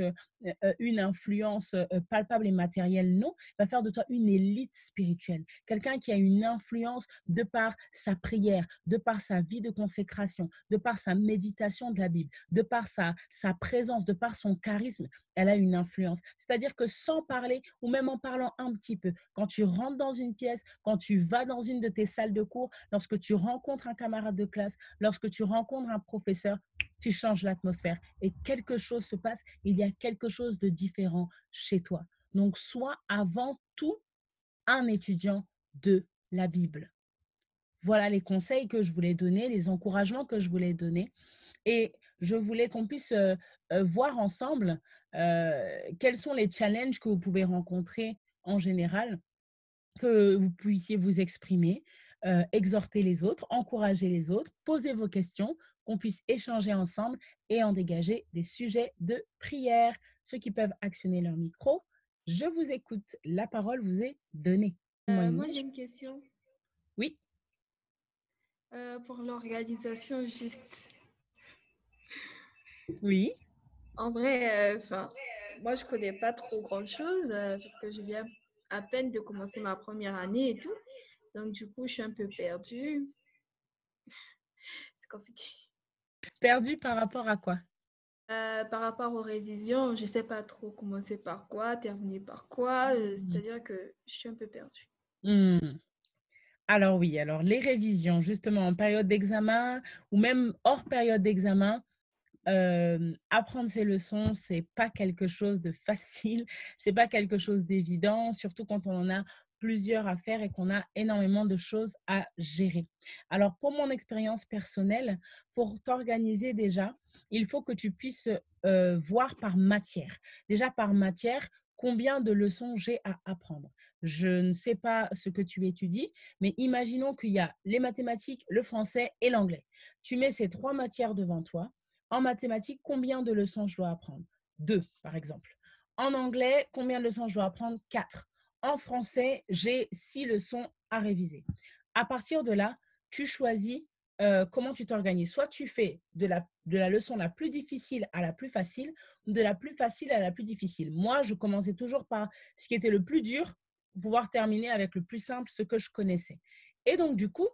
une influence palpable et matérielle, non, elle va faire de toi une élite spirituelle, quelqu'un qui a une influence de par sa prière, de par sa vie de consécration, de par sa méditation de la Bible, de par sa présence, de par son charisme, elle a une influence. C'est-à-dire que sans parler ou même en parlant un petit peu, quand tu rentres dans une pièce, quand tu vas dans une de tes salles de cours, lorsque tu rencontres un camarade de classe, lorsque tu rencontres un professeur, tu changes l'atmosphère et quelque chose se passe, il y a quelque chose de différent chez toi. Donc, sois avant tout un étudiant de la Bible. Voilà les conseils que je voulais donner, les encouragements que je voulais donner. Et je voulais qu'on puisse voir ensemble quels sont les challenges que vous pouvez rencontrer en général, que vous puissiez vous exprimer, exhorter les autres, encourager les autres, poser vos questions, qu'on puisse échanger ensemble et en dégager des sujets de prière. Ceux qui peuvent actionner leur micro, je vous écoute. La parole vous est donnée. Moi, j'ai une question Oui, pour l'organisation juste. oui. En vrai, moi, je connais pas trop grand-chose parce que je viens à peine de commencer ma première année et tout. Donc, du coup, je suis un peu perdue. C'est compliqué. Perdu par rapport à quoi? Par rapport aux révisions, je sais pas trop commencer par quoi, terminer par quoi. C'est-à-dire que je suis un peu perdue. Hmm. Alors oui, alors les révisions, justement en période d'examen ou même hors période d'examen, apprendre ses leçons, c'est pas quelque chose de facile, c'est pas quelque chose d'évident, surtout quand on en a plusieurs à faire et qu'on a énormément de choses à gérer. Alors pour mon expérience personnelle, pour t'organiser déjà, il faut que tu puisses voir par matière. Déjà par matière, combien de leçons j'ai à apprendre. Je ne sais pas ce que tu étudies, mais imaginons qu'il y a les mathématiques, le français et l'anglais. Tu mets ces trois matières devant toi. En mathématiques, combien de leçons je dois apprendre? Deux, par exemple. En anglais, combien de leçons je dois apprendre? Quatre. En français, j'ai 6 leçons à réviser. À partir de là, tu choisis comment tu t'organises. Soit tu fais de la leçon la plus difficile à la plus facile, ou de la plus facile à la plus difficile. Moi, je commençais toujours par ce qui était le plus dur pour pouvoir terminer avec le plus simple, ce que je connaissais. Et donc, du coup,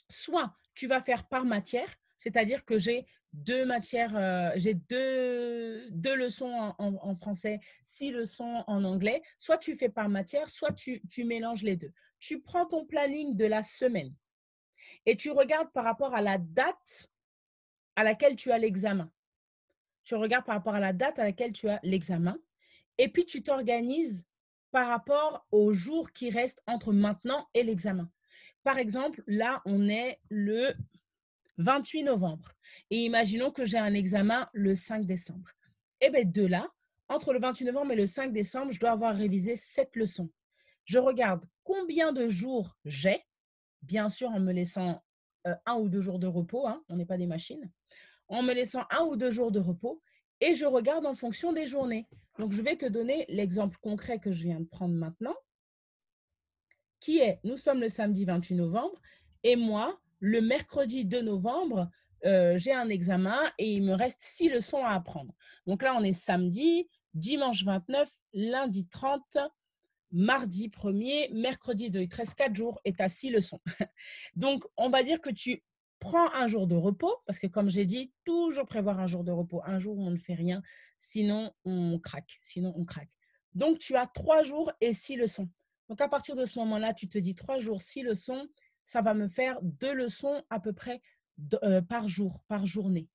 soit tu vas faire par matière, c'est-à-dire que j'ai deux matières, j'ai deux leçons en français, 6 leçons en anglais. Soit tu fais par matière, soit tu mélanges les deux. Tu prends ton planning de la semaine et tu regardes par rapport à la date à laquelle tu as l'examen. Tu regardes par rapport à la date à laquelle tu as l'examen et puis tu t'organises par rapport aux jours qui restent entre maintenant et l'examen. Par exemple, là, on est le 28 novembre. Et imaginons que j'ai un examen le 5 décembre. Et bien de là, entre le 28 novembre et le 5 décembre, je dois avoir révisé 7 leçons. Je regarde combien de jours j'ai, bien sûr en me laissant 1 ou 2 jours de repos, hein, on n'est pas des machines, en me laissant 1 ou 2 jours de repos, et je regarde en fonction des journées. Donc je vais te donner l'exemple concret que je viens de prendre maintenant, qui est, nous sommes le samedi 28 novembre, et moi, le mercredi 2 novembre, j'ai un examen et il me reste 6 leçons à apprendre. Donc là, on est samedi, dimanche 29, lundi 30, mardi 1er, mercredi 2. Il te reste 4 jours et tu as 6 leçons. Donc, on va dire que tu prends un jour de repos, parce que comme j'ai dit, toujours prévoir un jour de repos, un jour où on ne fait rien, sinon on craque, sinon on craque. Donc, tu as 3 jours et 6 leçons. Donc, à partir de ce moment-là, tu te dis 3 jours, 6 leçons, ça va me faire 2 leçons à peu près par jour, par journée.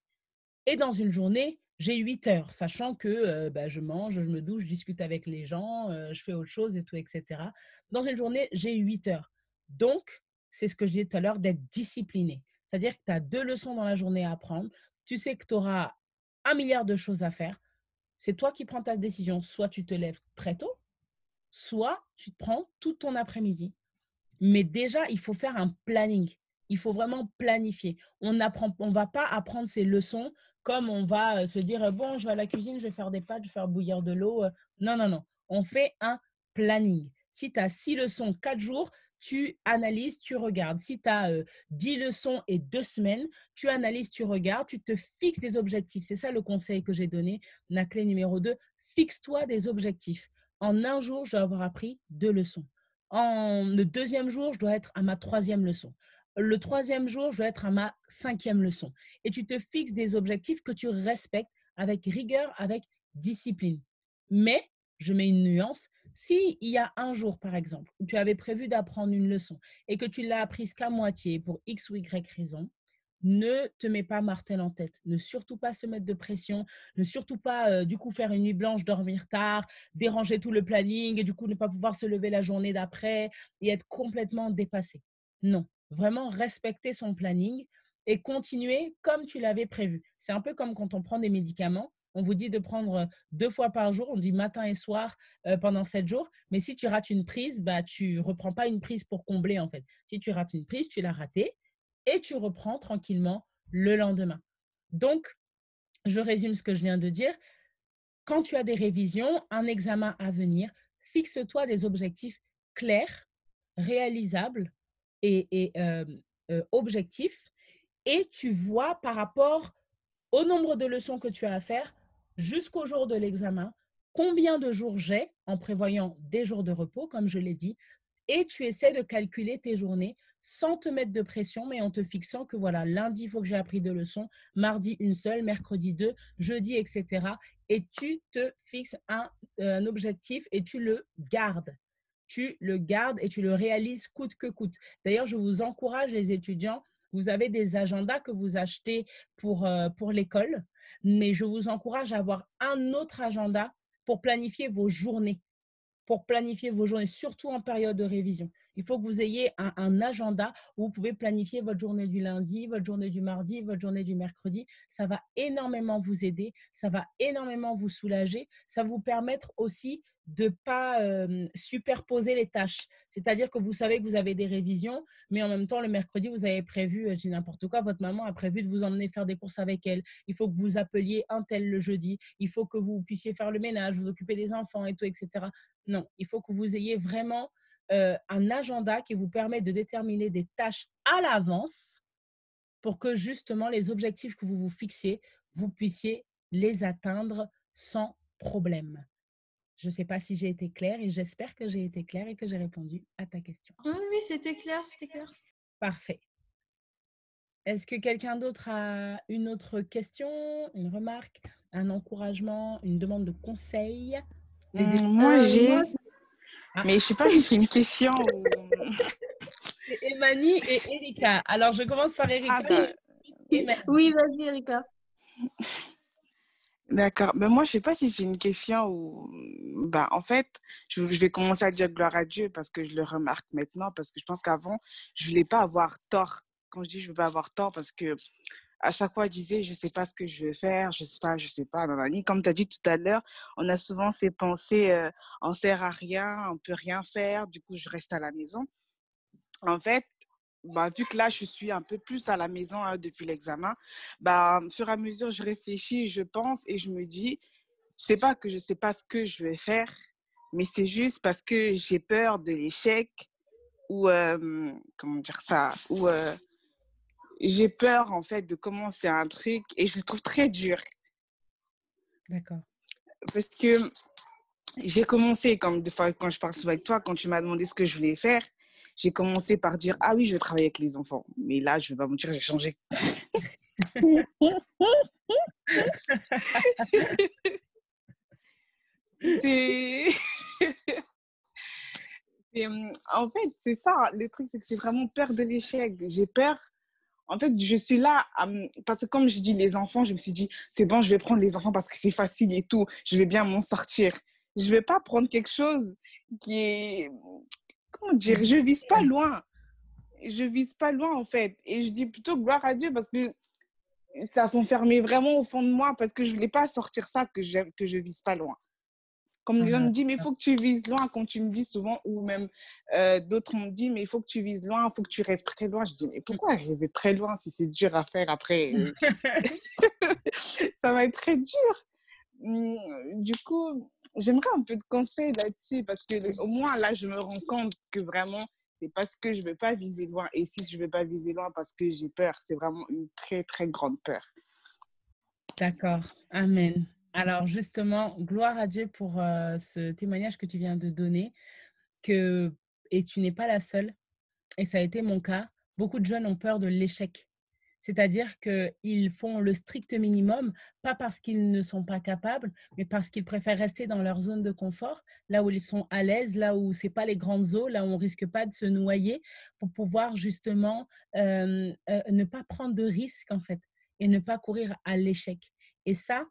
Et dans une journée, j'ai 8 heures, sachant que je mange, je me douche, je discute avec les gens, je fais autre chose et tout, etc. Dans une journée, j'ai 8 heures. Donc, c'est ce que je disais tout à l'heure, d'être discipliné. C'est-à-dire que tu as 2 leçons dans la journée à apprendre. Tu sais que tu auras 1 milliard de choses à faire. C'est toi qui prends ta décision. Soit tu te lèves très tôt, soit tu te prends tout ton après-midi. Mais déjà, il faut faire un planning. Il faut vraiment planifier. On ne va pas apprendre ces leçons comme on va se dire, bon, je vais à la cuisine, je vais faire des pâtes, je vais faire bouillir de l'eau. Non, non, non. On fait un planning. Si tu as 6 leçons, 4 jours, tu analyses, tu regardes. Si tu as 10 leçons et 2 semaines, tu analyses, tu regardes, tu te fixes des objectifs. C'est ça le conseil que j'ai donné. La clé numéro 2, fixe-toi des objectifs. En un jour, je dois avoir appris 2 leçons. Le deuxième jour, je dois être à ma 3e leçon. Le 3e jour, je dois être à ma 5e leçon. Et tu te fixes des objectifs que tu respectes avec rigueur, avec discipline. Mais, je mets une nuance, s'il y a un jour, par exemple, où tu avais prévu d'apprendre une leçon et que tu l'as apprise qu'à moitié pour X ou Y raison, ne te mets pas martel en tête. Ne surtout pas se mettre de pression. Ne surtout pas, du coup, faire une nuit blanche, dormir tard, déranger tout le planning et du coup, ne pas pouvoir se lever la journée d'après et être complètement dépassé. Non, vraiment respecter son planning et continuer comme tu l'avais prévu. C'est un peu comme quand on prend des médicaments. On vous dit de prendre 2 fois par jour, on dit matin et soir pendant 7 jours. Mais si tu rates une prise, bah, tu ne reprends pas une prise pour combler en fait. Si tu rates une prise, tu l'as ratée et tu reprends tranquillement le lendemain. Donc, je résume ce que je viens de dire. Quand tu as des révisions, un examen à venir, fixe-toi des objectifs clairs, réalisables et objectifs et tu vois par rapport au nombre de leçons que tu as à faire jusqu'au jour de l'examen, combien de jours j'ai en prévoyant des jours de repos, comme je l'ai dit, et tu essaies de calculer tes journées sans te mettre de pression, mais en te fixant que voilà, lundi, il faut que j'ai appris 2 leçons, mardi, une seule, mercredi, 2, jeudi, etc. Et tu te fixes un objectif et tu le gardes. Tu le gardes et tu le réalises coûte que coûte. D'ailleurs, je vous encourage, les étudiants, vous avez des agendas que vous achetez pour l'école, mais je vous encourage à avoir un autre agenda pour planifier vos journées, surtout en période de révision. Il faut que vous ayez un agenda où vous pouvez planifier votre journée du lundi, votre journée du mardi, votre journée du mercredi. Ça va énormément vous aider, ça va énormément vous soulager, ça va vous permettre aussi de ne pas superposer les tâches. C'est-à-dire que vous savez que vous avez des révisions, mais en même temps, le mercredi, vous avez prévu, je dis n'importe quoi, votre maman a prévu de vous emmener faire des courses avec elle. Il faut que vous appeliez un tel le jeudi. Il faut que vous puissiez faire le ménage, vous occuper des enfants et tout, etc. Non, il faut que vous ayez vraiment un agenda qui vous permet de déterminer des tâches à l'avance pour que justement les objectifs que vous vous fixiez, vous puissiez les atteindre sans problème. Je ne sais pas si j'ai été claire et j'espère que j'ai été claire et que j'ai répondu à ta question. Oui, oui, c'était clair, c'était clair. Parfait. Est-ce que quelqu'un d'autre a une autre question, une remarque, un encouragement, une demande de conseil? Moi, j'ai... Ah. Mais je ne sais pas si c'est une question ou... C'est Emani et Erika. Alors, je commence par Erika. Oui, vas-y, Erika. D'accord. Mais moi, je ne sais pas si c'est une question où... en fait, je vais commencer à dire gloire à Dieu parce que je le remarque maintenant, parce que je pense qu'avant, je ne voulais pas avoir tort. Quand je dis je ne veux pas avoir tort, parce que à chaque fois, je disais, je ne sais pas ce que je veux faire, je ne sais pas. Nanani. Comme tu as dit tout à l'heure, on a souvent ces pensées, on ne sert à rien, on ne peut rien faire, du coup, je reste à la maison. En fait, vu que là, je suis un peu plus à la maison depuis l'examen, au fur et à mesure, je réfléchis, je pense et je me dis, c'est pas que je ne sais pas ce que je vais faire, mais c'est juste parce que j'ai peur de l'échec ou, comment dire ça, ou j'ai peur en fait de commencer un truc et je le trouve très dur. D'accord. Parce que j'ai commencé, comme des fois quand je parle souvent avec toi, quand tu m'as demandé ce que je voulais faire, j'ai commencé par dire ah oui, je veux travailler avec les enfants. Mais là, je ne vais pas vous mentir, j'ai changé. En fait, c'est ça. Le truc, c'est que c'est vraiment peur de l'échec. J'ai peur. En fait, je suis là, parce que comme je dis les enfants, je me suis dit, c'est bon, je vais prendre les enfants parce que c'est facile et tout. Je vais bien m'en sortir. Je ne vais pas prendre quelque chose qui est... Comment dire? Je ne vise pas loin. Je ne vise pas loin, en fait. Et je dis plutôt gloire à Dieu parce que ça s'enfermait vraiment au fond de moi parce que je ne voulais pas sortir ça que je ne vise pas loin. Comme les gens me disent, mais il faut que tu vises loin, comme tu me dis souvent, ou même d'autres m'ont dit, mais il faut que tu vises loin, il faut que tu rêves très loin. Je dis, mais pourquoi rêver très loin si c'est dur à faire après Ça va être très dur. Du coup, j'aimerais un peu de conseils là-dessus parce que au moins là, je me rends compte que vraiment, c'est parce que je ne veux pas viser loin. Et si je ne veux pas viser loin parce que j'ai peur, c'est vraiment une très, très grande peur. D'accord. Amen. Alors justement, gloire à Dieu pour ce témoignage que tu viens de donner, et tu n'es pas la seule, et ça a été mon cas. Beaucoup de jeunes ont peur de l'échec. C'est-à-dire qu'ils font le strict minimum, pas parce qu'ils ne sont pas capables, mais parce qu'ils préfèrent rester dans leur zone de confort, là où ils sont à l'aise, là où ce n'est pas les grandes eaux, là où on ne risque pas de se noyer, pour pouvoir justement ne pas prendre de risques, en fait, et ne pas courir à l'échec. Et ça,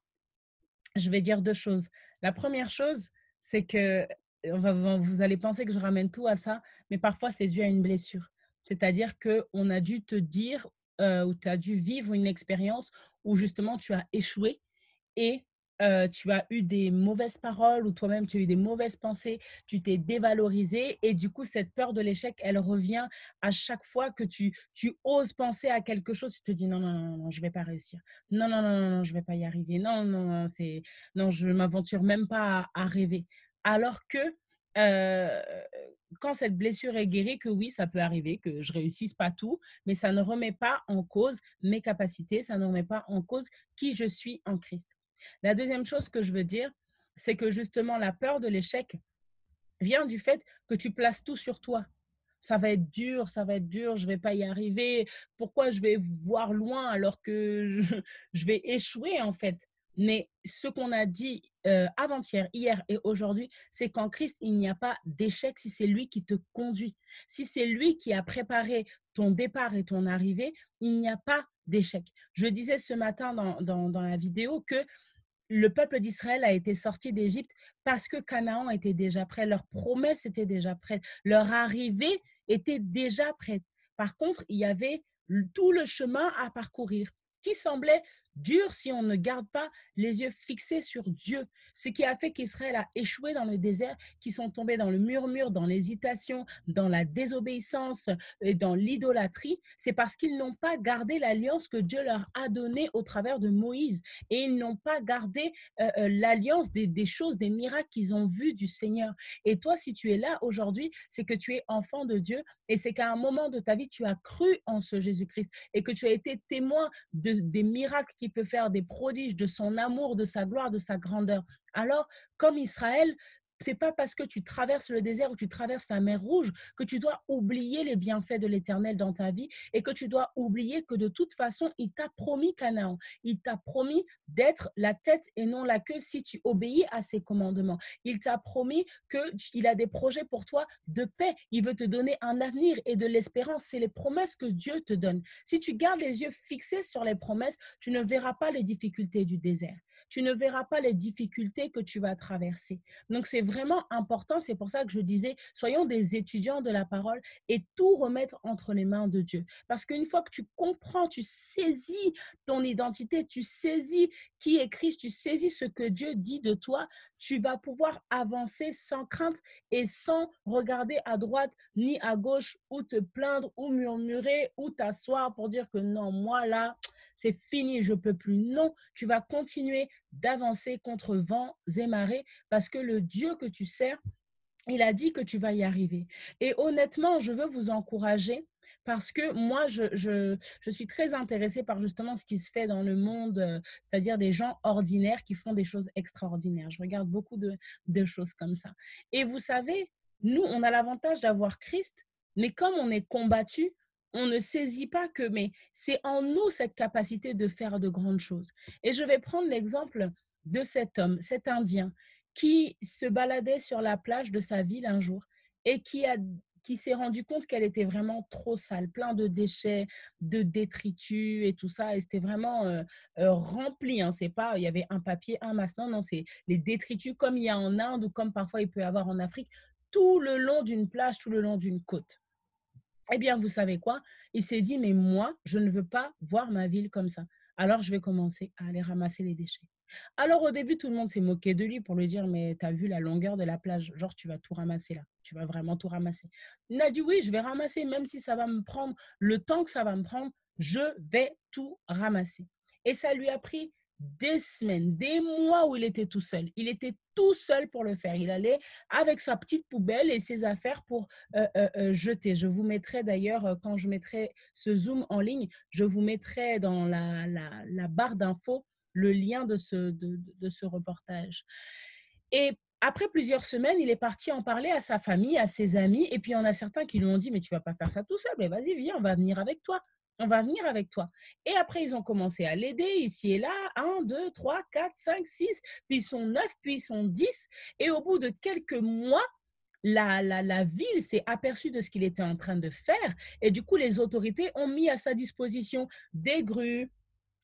je vais dire deux choses. La première chose, c'est que vous allez penser que je ramène tout à ça, mais parfois c'est dû à une blessure. C'est-à-dire qu'on a dû te dire ou tu as dû vivre une expérience où justement tu as échoué et tu as eu des mauvaises paroles ou toi-même tu as eu des mauvaises pensées, tu t'es dévalorisé et du coup cette peur de l'échec, elle revient à chaque fois que tu oses penser à quelque chose, tu te dis non, non, non, non, je ne vais pas réussir. Non, non, non, non, non, je ne vais pas y arriver. Non, non, non, non, je ne m'aventure même pas à rêver. Alors que euh, quand cette blessure est guérie, que oui, ça peut arriver, que je réussisse pas tout, mais ça ne remet pas en cause mes capacités, ça ne remet pas en cause qui je suis en Christ. La deuxième chose que je veux dire, c'est que justement la peur de l'échec vient du fait que tu places tout sur toi. Ça va être dur, je ne vais pas y arriver. Pourquoi je vais voir loin alors que je vais échouer en fait? Mais ce qu'on a dit avant-hier, hier et aujourd'hui, c'est qu'en Christ, il n'y a pas d'échec si c'est lui qui te conduit. Si c'est lui qui a préparé ton départ et ton arrivée, il n'y a pas d'échec. Je disais ce matin dans la vidéo que le peuple d'Israël a été sorti d'Égypte parce que Canaan était déjà prêt, leur promesse était déjà prête, leur arrivée était déjà prête. Par contre, il y avait tout le chemin à parcourir qui semblait dur si on ne garde pas les yeux fixés sur Dieu. Ce qui a fait qu'Israël a échoué dans le désert, qui sont tombés dans le murmure, dans l'hésitation, dans la désobéissance et dans l'idolâtrie, c'est parce qu'ils n'ont pas gardé l'alliance que Dieu leur a donnée au travers de Moïse et ils n'ont pas gardé l'alliance des choses, des miracles qu'ils ont vus du Seigneur. Et toi, si tu es là aujourd'hui, c'est que tu es enfant de Dieu et c'est qu'à un moment de ta vie, tu as cru en ce Jésus-Christ et que tu as été témoin des miracles qu'il peut faire, des prodiges, de son amour, de sa gloire, de sa grandeur. Alors, comme Israël, c'est pas parce que tu traverses le désert ou tu traverses la mer Rouge que tu dois oublier les bienfaits de l'Éternel dans ta vie et que tu dois oublier que de toute façon, il t'a promis Canaan. Il t'a promis d'être la tête et non la queue si tu obéis à ses commandements. Il t'a promis qu'il a des projets pour toi de paix. Il veut te donner un avenir et de l'espérance. C'est les promesses que Dieu te donne. Si tu gardes les yeux fixés sur les promesses, tu ne verras pas les difficultés du désert. Tu ne verras pas les difficultés que tu vas traverser. Donc, c'est vraiment important. C'est pour ça que je disais, soyons des étudiants de la parole et tout remettre entre les mains de Dieu. Parce qu'une fois que tu comprends, tu saisis ton identité, tu saisis qui est Christ, tu saisis ce que Dieu dit de toi, tu vas pouvoir avancer sans crainte et sans regarder à droite ni à gauche ou te plaindre ou murmurer ou t'asseoir pour dire que non, moi là, c'est fini, je ne peux plus. Non, tu vas continuer d'avancer contre vents et marées parce que le Dieu que tu sers, il a dit que tu vas y arriver. Et honnêtement, je veux vous encourager parce que moi, je suis très intéressée par justement ce qui se fait dans le monde, c'est-à-dire des gens ordinaires qui font des choses extraordinaires. Je regarde beaucoup de choses comme ça. Et vous savez, nous, on a l'avantage d'avoir Christ, mais comme on est combattu, on ne saisit pas que, mais c'est en nous cette capacité de faire de grandes choses. Et je vais prendre l'exemple de cet homme, cet Indien, qui se baladait sur la plage de sa ville un jour et qui s'est rendu compte qu'elle était vraiment trop sale, plein de déchets, de détritus et tout ça. Et c'était vraiment rempli. Hein. C'est pas, il y avait un papier, un masque. Non, non, c'est les détritus comme il y a en Inde ou comme parfois il peut y avoir en Afrique, tout le long d'une plage, tout le long d'une côte. Eh bien, vous savez quoi? Il s'est dit, mais moi, je ne veux pas voir ma ville comme ça. Alors, je vais commencer à aller ramasser les déchets. Alors, au début, tout le monde s'est moqué de lui pour lui dire, mais tu as vu la longueur de la plage? Genre, tu vas tout ramasser là. Tu vas vraiment tout ramasser. Il a dit, oui, je vais ramasser, même si ça va me prendre le temps que ça va me prendre, je vais tout ramasser. Et ça lui a pris des semaines, des mois où il était tout seul. Il était tout seul pour le faire. Il allait avec sa petite poubelle et ses affaires pour jeter. Je vous mettrai d'ailleurs, quand je mettrai ce Zoom en ligne, je vous mettrai dans la barre d'infos le lien de ce reportage. Et après plusieurs semaines, il est parti en parler à sa famille, à ses amis. Et puis, il y en a certains qui lui ont dit, mais tu ne vas pas faire ça tout seul. Mais vas-y, viens, on va venir avec toi. On va venir avec toi. Et après, ils ont commencé à l'aider ici et là. 1, 2, 3, 4, 5, 6. Puis ils sont 9, puis ils sont 10. Et au bout de quelques mois, la ville s'est aperçue de ce qu'il était en train de faire. Et du coup, les autorités ont mis à sa disposition des grues,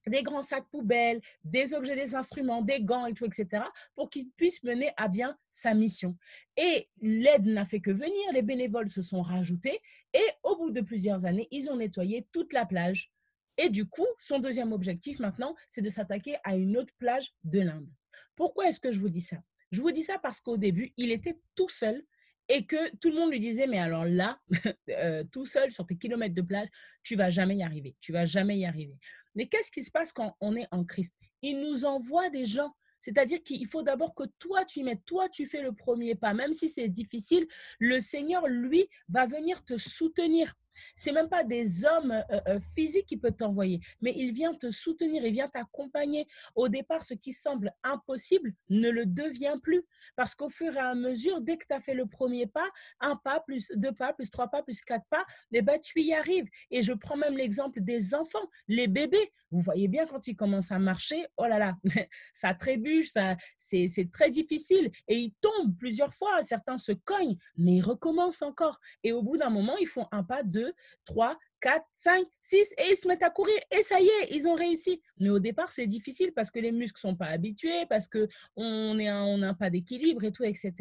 des grands sacs poubelles, des objets, des instruments, des gants et tout, etc., pour qu'il puisse mener à bien sa mission. Et l'aide n'a fait que venir, les bénévoles se sont rajoutés, et au bout de plusieurs années, ils ont nettoyé toute la plage. Et du coup, son deuxième objectif maintenant, c'est de s'attaquer à une autre plage de l'Inde. Pourquoi est-ce que je vous dis ça? Je vous dis ça parce qu'au début, il était tout seul et que tout le monde lui disait, mais alors là, tout seul sur tes kilomètres de plage, tu vas jamais y arriver, tu vas jamais y arriver. Mais qu'est-ce qui se passe quand on est en Christ? Il nous envoie des gens. C'est-à-dire qu'il faut d'abord que toi, tu y mettes, toi, tu fais le premier pas. Même si c'est difficile, le Seigneur, lui, va venir te soutenir. Ce n'est même pas des hommes physiques qui peuvent t'envoyer, mais il vient te soutenir, il vient t'accompagner. Au départ, ce qui semble impossible ne le devient plus. Parce qu'au fur et à mesure, dès que tu as fait le premier pas, un pas, plus deux pas, plus trois pas, plus quatre pas, eh ben, tu y arrives. Et je prends même l'exemple des enfants, les bébés. Vous voyez bien quand ils commencent à marcher, oh là là, ça trébuche, c'est très difficile. Et ils tombent plusieurs fois, certains se cognent, mais ils recommencent encore. Et au bout d'un moment, ils font un pas, 2, 3, 4, 5, 6 et ils se mettent à courir et ça y est, ils ont réussi. Mais au départ, c'est difficile parce que les muscles ne sont pas habitués, parce qu'on n'a pas d'équilibre et tout, etc.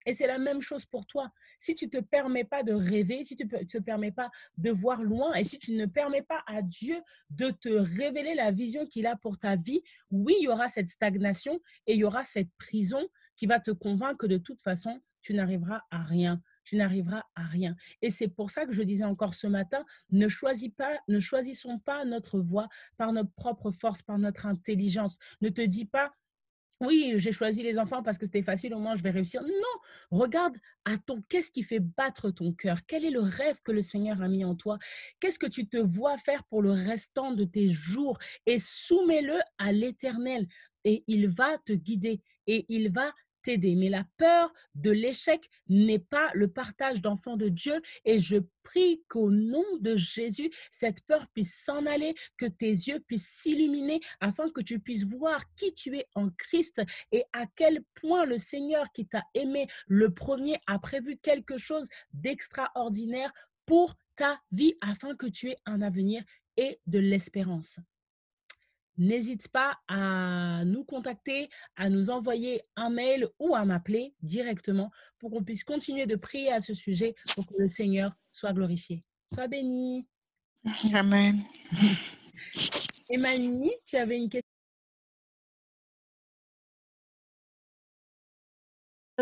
Et c'est la même chose pour toi. Si tu ne te permets pas de rêver, si tu ne te permets pas de voir loin et si tu ne permets pas à Dieu de te révéler la vision qu'il a pour ta vie, oui, il y aura cette stagnation et il y aura cette prison qui va te convaincre que de toute façon, tu n'arriveras à rien. Tu n'arriveras à rien. Et c'est pour ça que je disais encore ce matin, ne choisissons pas notre voie par notre propre force, par notre intelligence. Ne te dis pas, oui, j'ai choisi les enfants parce que c'était facile, au moins je vais réussir. Non, regarde qu'est-ce qui fait battre ton cœur? Quel est le rêve que le Seigneur a mis en toi? Qu'est-ce que tu te vois faire pour le restant de tes jours? Et soumets-le à l'Éternel et il va te guider et il va t'aider. Mais la peur de l'échec n'est pas le partage d'enfants de Dieu et je prie qu'au nom de Jésus, cette peur puisse s'en aller, que tes yeux puissent s'illuminer afin que tu puisses voir qui tu es en Christ et à quel point le Seigneur qui t'a aimé le premier a prévu quelque chose d'extraordinaire pour ta vie afin que tu aies un avenir et de l'espérance. N'hésite pas à nous contacter, à nous envoyer un mail ou à m'appeler directement pour qu'on puisse continuer de prier à ce sujet pour que le Seigneur soit glorifié. Sois béni. Amen. Emmanuel, tu avais une question?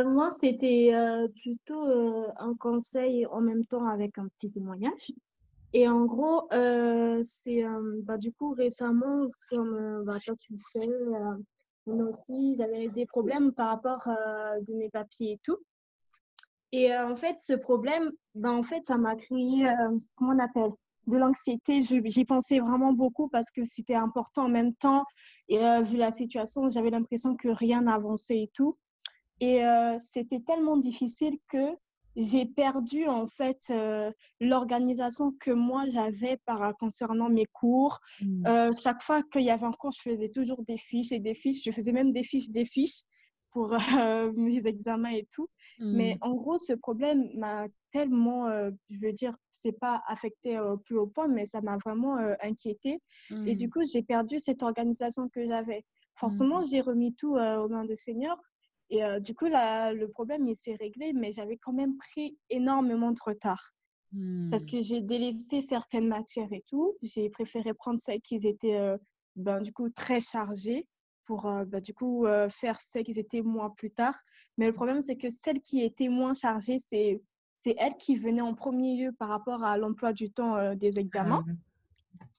Moi, c'était plutôt un conseil en même temps avec un petit témoignage. Et en gros, c'est du coup récemment, comme toi tu le sais, moi aussi j'avais des problèmes par rapport de mes papiers et tout. Et en fait, ce problème, en fait, ça m'a créé, comment on appelle, de l'anxiété. J'y pensais vraiment beaucoup parce que c'était important en même temps. Et vu la situation, j'avais l'impression que rien n'avançait et tout. Et c'était tellement difficile que j'ai perdu en fait l'organisation que moi j'avais concernant mes cours. Chaque fois qu'il y avait un cours, je faisais toujours des fiches et des fiches. Je faisais même des fiches pour mes examens et tout. Mais en gros, ce problème m'a tellement, je veux dire, c'est pas affecté au plus haut point, mais ça m'a vraiment inquiétée. Et du coup, j'ai perdu cette organisation que j'avais. Forcément, j'ai remis tout aux mains du Seigneur. Et du coup, le problème, il s'est réglé, mais j'avais quand même pris énormément de retard. Parce que j'ai délaissé certaines matières et tout. J'ai préféré prendre celles qui étaient du coup très chargées pour faire celles qui étaient moins plus tard. Mais le problème, c'est que celles qui étaient moins chargées, c'est elles qui venaient en premier lieu par rapport à l'emploi du temps des examens.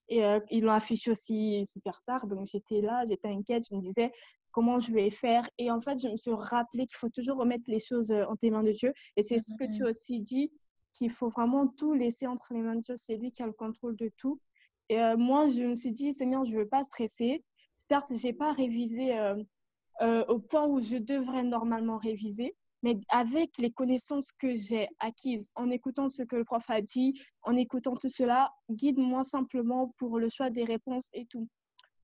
Et ils l'ont affiché aussi super tard. Donc, j'étais là, j'étais inquiète. Je me disais, comment je vais faire? Et en fait, je me suis rappelé qu'il faut toujours remettre les choses entre les mains de Dieu. Et c'est ce que tu as aussi dit, qu'il faut vraiment tout laisser entre les mains de Dieu. C'est lui qui a le contrôle de tout. Et moi, je me suis dit, Seigneur, je ne veux pas stresser. Certes, je n'ai pas révisé au point où je devrais normalement réviser, mais avec les connaissances que j'ai acquises, en écoutant ce que le prof a dit, en écoutant tout cela, guide-moi simplement pour le choix des réponses et tout.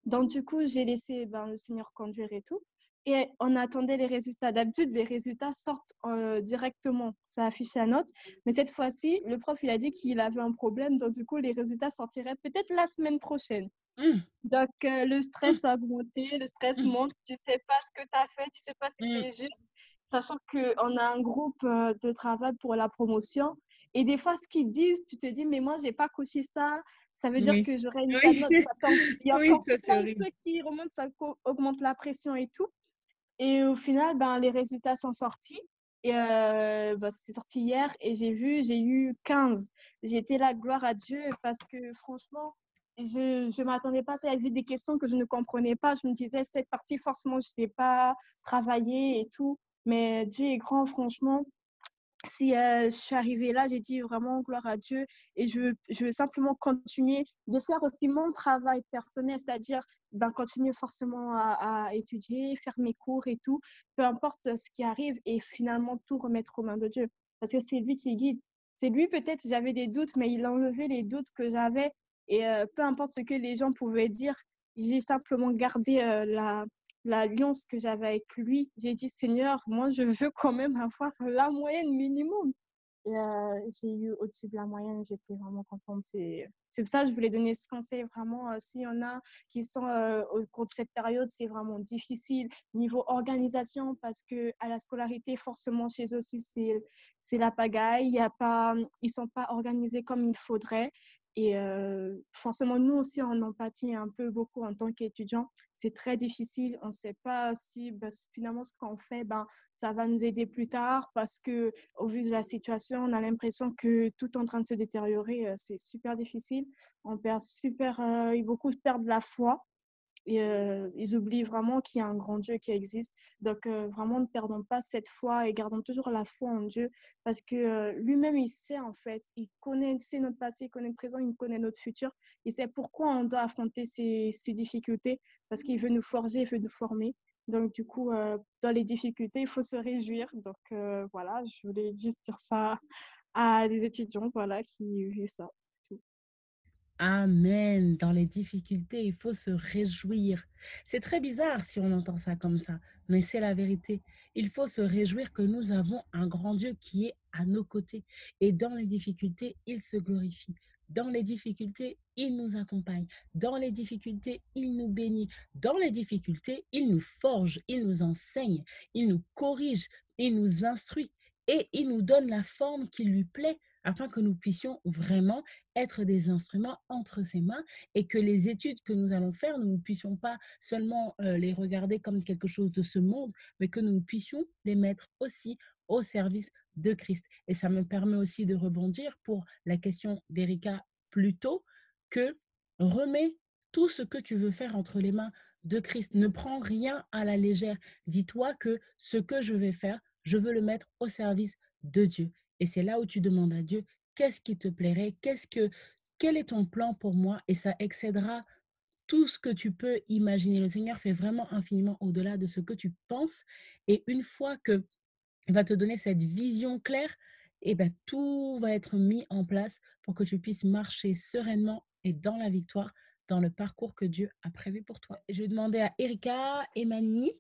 Donc, du coup, j'ai laissé le Seigneur conduire et tout. Et on attendait les résultats. D'habitude, les résultats sortent directement. Ça affiche la note. Mais cette fois-ci, le prof, il a dit qu'il avait un problème. Donc, du coup, les résultats sortiraient peut-être la semaine prochaine. Donc, le stress a augmenté, le stress monte. Tu ne sais pas ce que tu as fait, tu ne sais pas si c'est juste. Sachant qu'on a un groupe de travail pour la promotion. Et des fois, ce qu'ils disent, tu te dis, mais moi, je n'ai pas coché ça. Ça veut dire que j'aurais une telle note. Il y a encore plein de trucs qui remontent, ça augmente la pression et tout. Et au final, les résultats sont sortis. Et c'est sorti hier et j'ai eu 15. J'étais là, gloire à Dieu, parce que franchement, je ne m'attendais pas à ça. Il y avait des questions que je ne comprenais pas. Je me disais, cette partie, forcément, je ne vais pas travailler et tout. Mais Dieu est grand, franchement. Si je suis arrivée là, j'ai dit vraiment gloire à Dieu et je veux simplement continuer de faire aussi mon travail personnel, c'est-à-dire continuer forcément à étudier, faire mes cours et tout, peu importe ce qui arrive et finalement tout remettre aux mains de Dieu parce que c'est lui qui guide. C'est lui, peut-être j'avais des doutes, mais il a enlevé les doutes que j'avais et peu importe ce que les gens pouvaient dire, j'ai simplement gardé l'alliance que j'avais avec lui. J'ai dit, Seigneur, moi, je veux quand même avoir la moyenne minimum. Et j'ai eu au-dessus de la moyenne, j'étais vraiment contente. C'est pour ça que je voulais donner ce conseil vraiment. S'il y en a qui sont au cours de cette période, c'est vraiment difficile niveau organisation parce que à la scolarité, forcément, chez eux aussi, c'est la pagaille. Ils ne sont pas organisés comme il faudrait. Et forcément, nous aussi, on en pâtit un peu beaucoup en tant qu'étudiants. C'est très difficile. On ne sait pas si finalement ce qu'on fait, ça va nous aider plus tard parce que au vu de la situation, on a l'impression que tout est en train de se détériorer. C'est super difficile. Beaucoup perdent la foi. Et ils oublient vraiment qu'il y a un grand Dieu qui existe. Donc, vraiment, ne perdons pas cette foi et gardons toujours la foi en Dieu parce que lui-même, il sait en fait, sait notre passé, il connaît notre présent, il connaît notre futur. Il sait pourquoi on doit affronter ces difficultés parce qu'il veut nous forger, il veut nous former. Donc, du coup, dans les difficultés, il faut se réjouir. Donc, voilà, je voulais juste dire ça à des étudiants qui vivent ça. Amen. Dans les difficultés, il faut se réjouir. C'est très bizarre si on entend ça comme ça, mais c'est la vérité. Il faut se réjouir que nous avons un grand Dieu qui est à nos côtés. Et dans les difficultés, il se glorifie. Dans les difficultés, il nous accompagne. Dans les difficultés, il nous bénit. Dans les difficultés, il nous forge, il nous enseigne, il nous corrige, il nous instruit et il nous donne la forme qui lui plaît afin que nous puissions vraiment être des instruments entre ses mains et que les études que nous allons faire, nous ne puissions pas seulement les regarder comme quelque chose de ce monde, mais que nous puissions les mettre aussi au service de Christ. Et ça me permet aussi de rebondir pour la question d'Erika plus tôt, que remets tout ce que tu veux faire entre les mains de Christ. Ne prends rien à la légère. Dis-toi que ce que je vais faire, je veux le mettre au service de Dieu. Et c'est là où tu demandes à Dieu, qu'est-ce qui te plairait, quel est ton plan pour moi? Et ça excédera tout ce que tu peux imaginer. Le Seigneur fait vraiment infiniment au-delà de ce que tu penses. Et une fois qu'il va te donner cette vision claire, et ben, tout va être mis en place pour que tu puisses marcher sereinement et dans la victoire dans le parcours que Dieu a prévu pour toi. Je vais demander à Erika et Mani,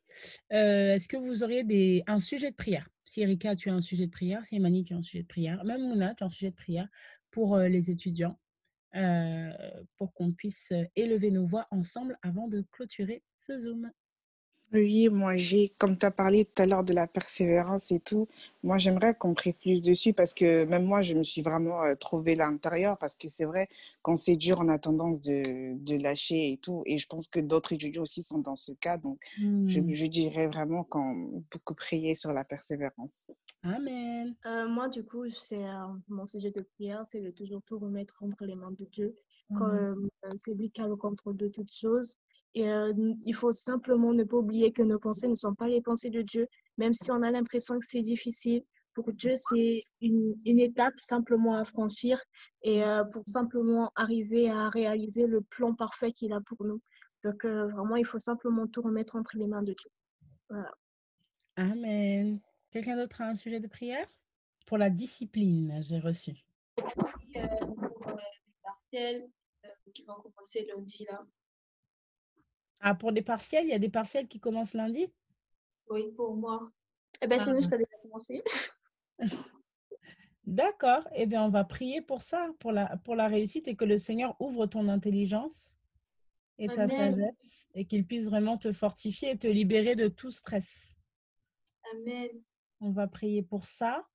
est-ce que vous auriez un sujet de prière? Si Erika, tu as un sujet de prière, si Mani, tu as un sujet de prière, même Mouna, tu as un sujet de prière pour les étudiants, pour qu'on puisse élever nos voix ensemble avant de clôturer ce Zoom. Oui, moi comme tu as parlé tout à l'heure de la persévérance et tout, moi j'aimerais qu'on prie plus dessus parce que même moi je me suis vraiment trouvée là à l'intérieur parce que c'est vrai, quand c'est dur, on a tendance de lâcher et tout. Et je pense que d'autres étudiants aussi sont dans ce cas. Donc je dirais vraiment qu'on beaucoup prier sur la persévérance. Amen. Moi, du coup, mon sujet de prière, c'est de toujours tout remettre entre les mains de Dieu. C'est lui qui a le contrôle de toutes choses. Et il faut simplement ne pas oublier que nos pensées ne sont pas les pensées de Dieu, même si on a l'impression que c'est difficile. Pour Dieu, c'est une étape simplement à franchir et pour simplement arriver à réaliser le plan parfait qu'il a pour nous. Donc, vraiment, il faut simplement tout remettre entre les mains de Dieu. Voilà. Amen. Quelqu'un d'autre a un sujet de prière? Pour la discipline, j'ai reçu. Pour les partiels qui vont commencer lundi, là. Ah, pour des partiels, il y a des partiels qui commencent lundi? Oui, pour moi. Eh bien, chez nous, ça a déjà commencé. D'accord. Eh bien, on va prier pour ça, pour la réussite et que le Seigneur ouvre ton intelligence et ta Amen. sagesse et qu'il puisse vraiment te fortifier et te libérer de tout stress. Amen. On va prier pour ça.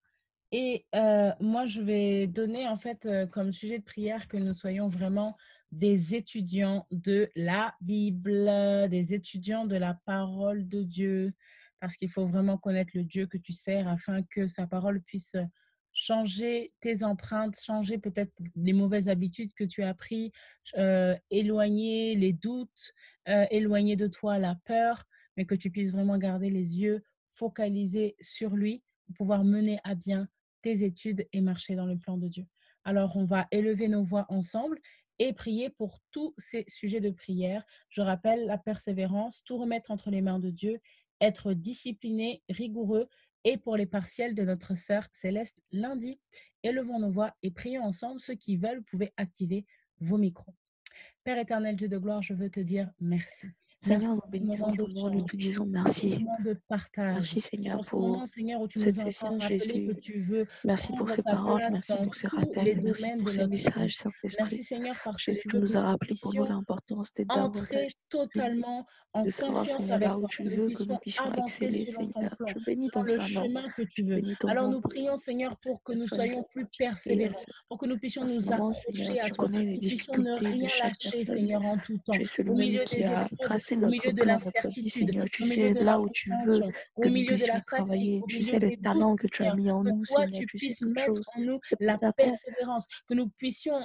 Et moi, je vais donner en fait comme sujet de prière que nous soyons vraiment des étudiants de la Bible, des étudiants de la parole de Dieu, parce qu'il faut vraiment connaître le Dieu que tu sers afin que sa parole puisse changer tes empreintes, changer peut-être les mauvaises habitudes que tu as prises, éloigner les doutes, éloigner de toi la peur, mais que tu puisses vraiment garder les yeux focalisés sur lui pour pouvoir mener à bien tes études et marcher dans le plan de Dieu. Alors, on va élever nos voix ensemble et prier pour tous ces sujets de prière. Je rappelle la persévérance, tout remettre entre les mains de Dieu, être discipliné, rigoureux, et pour les partiels de notre sœur Céleste lundi. Élevons nos voix et prions ensemble. Ceux qui veulent, pouvez activer vos micros. Père éternel, Dieu de gloire, je veux te dire merci. Seigneur, Merci nous bénissons ton nom, nous te disons merci. moment de partage. Merci Seigneur Pour ce pour moment, Seigneur, où tu cette nous as session, encore rappelé que Jésus. tu veux Merci pour prendre ces ta paroles, place merci dans pour ces tous rappels, les merci domaines pour de ces notre vie. messages, Saint-Esprit. Merci Seigneur parce que Jésus, tu tu veux nous que as nous rappelé pour nous puissions l'importance d'être davantage entrer totalement en de savoir, confiance Seigneur, avec là où toi, tu que nous veux, que nous puissions puissions avancer exceller, selon ton Seigneur. plan, Je bénis selon ton le Saint-Nom, chemin que tu je veux. bénis ton Alors nom nous pour prions Seigneur pour que nous personne qui soyons a plus participé persévérants, pour que nous puissions à ce nous moment, Seigneur. accrocher à Tu toi, connais que les nous puissions ne difficultés de rien chaque lâcher personne. Seigneur en tout temps, Tu es au celui-même milieu qui des a épreuves, tracé au notre milieu de plan, notre vie, l'incertitude, Seigneur. Tu au milieu sais de la là où tu veux compréhension, au que nous milieu de la puissions fatigue, travailler. au Tu milieu sais les des doutes talents que tu as Seigneur, mis en que nous, toi Seigneur. tu Tu sais puisses toutes mettre choses. en nous C'est pour la ta paix. persévérance, que nous puissions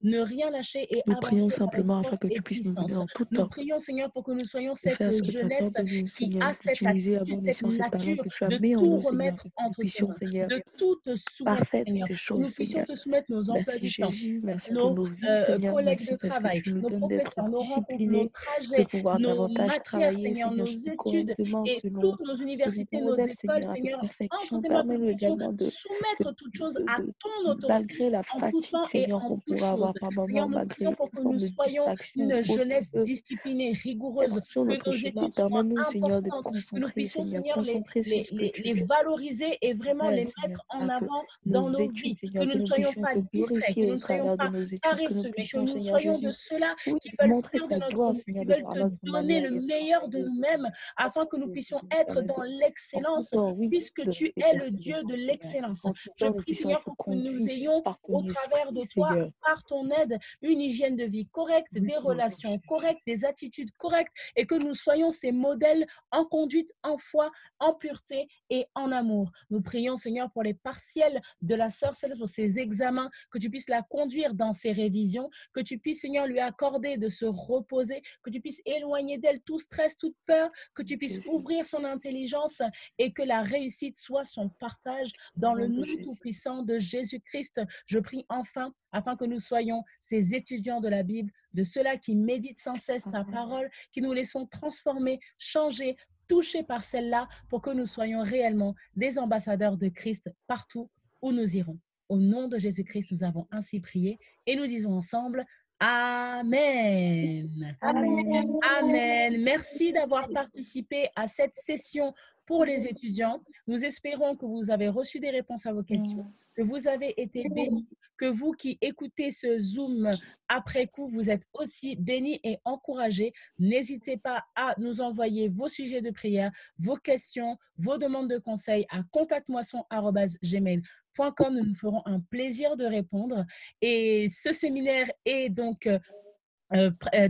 ne rien lâcher et Nous prions avancer avec simplement afin force que et tu puisses nous guider puissance. dans tout Nous temps, prions, Seigneur, pour que nous soyons de cette faire ce que tu jeunesse attends de nous, qui Seigneur, a cette d'utiliser à attitude, bon cette escient ces talents nature que tu as de mis en tout nous, Seigneur, remettre et que nous entre tes puissions, mains, Seigneur, de tout te soumettre, parfaire toutes Seigneur, ces que choses, nous puissions Seigneur. te soumettre nos emplois Merci du temps, Jésus, merci pour nos nos vies, Seigneur. collègues de Merci parce que travail, tu nous nos donnes d'être professeurs, nos rencontres, nos disciplinés, de trajets, pouvoir nos davantage matières, travailler, Seigneur, nos Seigneur, études correctement et selon, toutes nos selon universités, ton nos modèle, écoles, Seigneur, avec Seigneur, entre perfection. tes mains, que nous Permets-nous puissions également de, soumettre toutes choses à de- ton autorité malgré la en tout fatigue, temps et Seigneur, en qu'on toutes pourra choses. avoir par Seigneur, moment, nous malgré prions pour une que nous forme de soyons distraction ou une autre qui jeunesse peut disciplinée, rigoureuse, être sur que notre nos chemin. études soient Permets-nous, Seigneur, d'être importantes, que nous concentrés, puissions, Seigneur, Seigneur, concentrés sur ce que les tu valoriser et vraiment les rêves, Seigneur, mettre en afin que avant nos dans nos études, vies, que Seigneur, nous que ne nous soyons puissions pas te distraits, que glorifier nous au ne soyons travers de pas nos études, que nous paresseux, mais que puissions, nous Seigneur soyons de Jésus, ceux-là oui, qui veulent montrer faire de ta notre gloire, mieux, Seigneur, qui de veulent par te notre donner manière le d'être meilleur de travailler, Seigneur. nous-mêmes afin que nous Merci, puissions Jésus, être permet dans en tout l'excellence temps, oui, puisque de tu rester es le Dieu persévérant, de Seigneur. l'excellence. En tout Je temps, nous prie, puissions Seigneur, être pour que nous conduits ayons par au ton travers esprit, de toi, Seigneur. par ton aide, une hygiène de vie correcte, Oui, des Seigneur. relations correctes, des attitudes correctes, et que nous soyons ces modèles en conduite, en foi, en pureté et en amour. Nous prions, Seigneur, pour les partiels de la sœur Céleste, pour ses examens, que tu puisses la conduire dans ses révisions, que tu puisses, Seigneur, lui accorder de se reposer, que tu puisses éloigner d'elle tout stress, toute peur, que tu puisses Jésus. ouvrir son intelligence et que la réussite soit son partage dans Au le nom de nom Jésus. tout-puissant de Jésus-Christ. Je prie enfin afin que nous soyons ces étudiants de la Bible, de ceux-là qui méditent sans cesse ta Amen. parole, qui nous laissons transformer, changer, touchés par celle-là pour que nous soyons réellement des ambassadeurs de Christ partout où nous irons. Au nom de Jésus-Christ, nous avons ainsi prié et nous disons ensemble Amen. Amen. Amen. Merci d'avoir participé à cette session pour les étudiants. Nous espérons que vous avez reçu des réponses à vos questions, que vous avez été bénis, que vous qui écoutez ce Zoom après coup, vous êtes aussi bénis et encouragés. N'hésitez pas à nous envoyer vos sujets de prière, vos questions, vos demandes de conseils à contactmoisson@gmail.com. Nous nous ferons un plaisir de répondre. Et ce séminaire est donc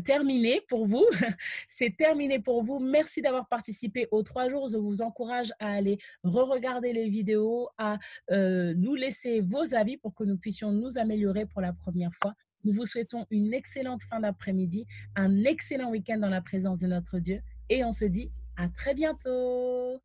terminé pour vous. C'est terminé pour vous. Merci d'avoir participé aux 3 jours. Je vous encourage à aller re-regarder les vidéos, à nous laisser vos avis pour que nous puissions nous améliorer pour la première fois. Nous vous souhaitons une excellente fin d'après-midi, un excellent week-end dans la présence de notre Dieu et on se dit à très bientôt.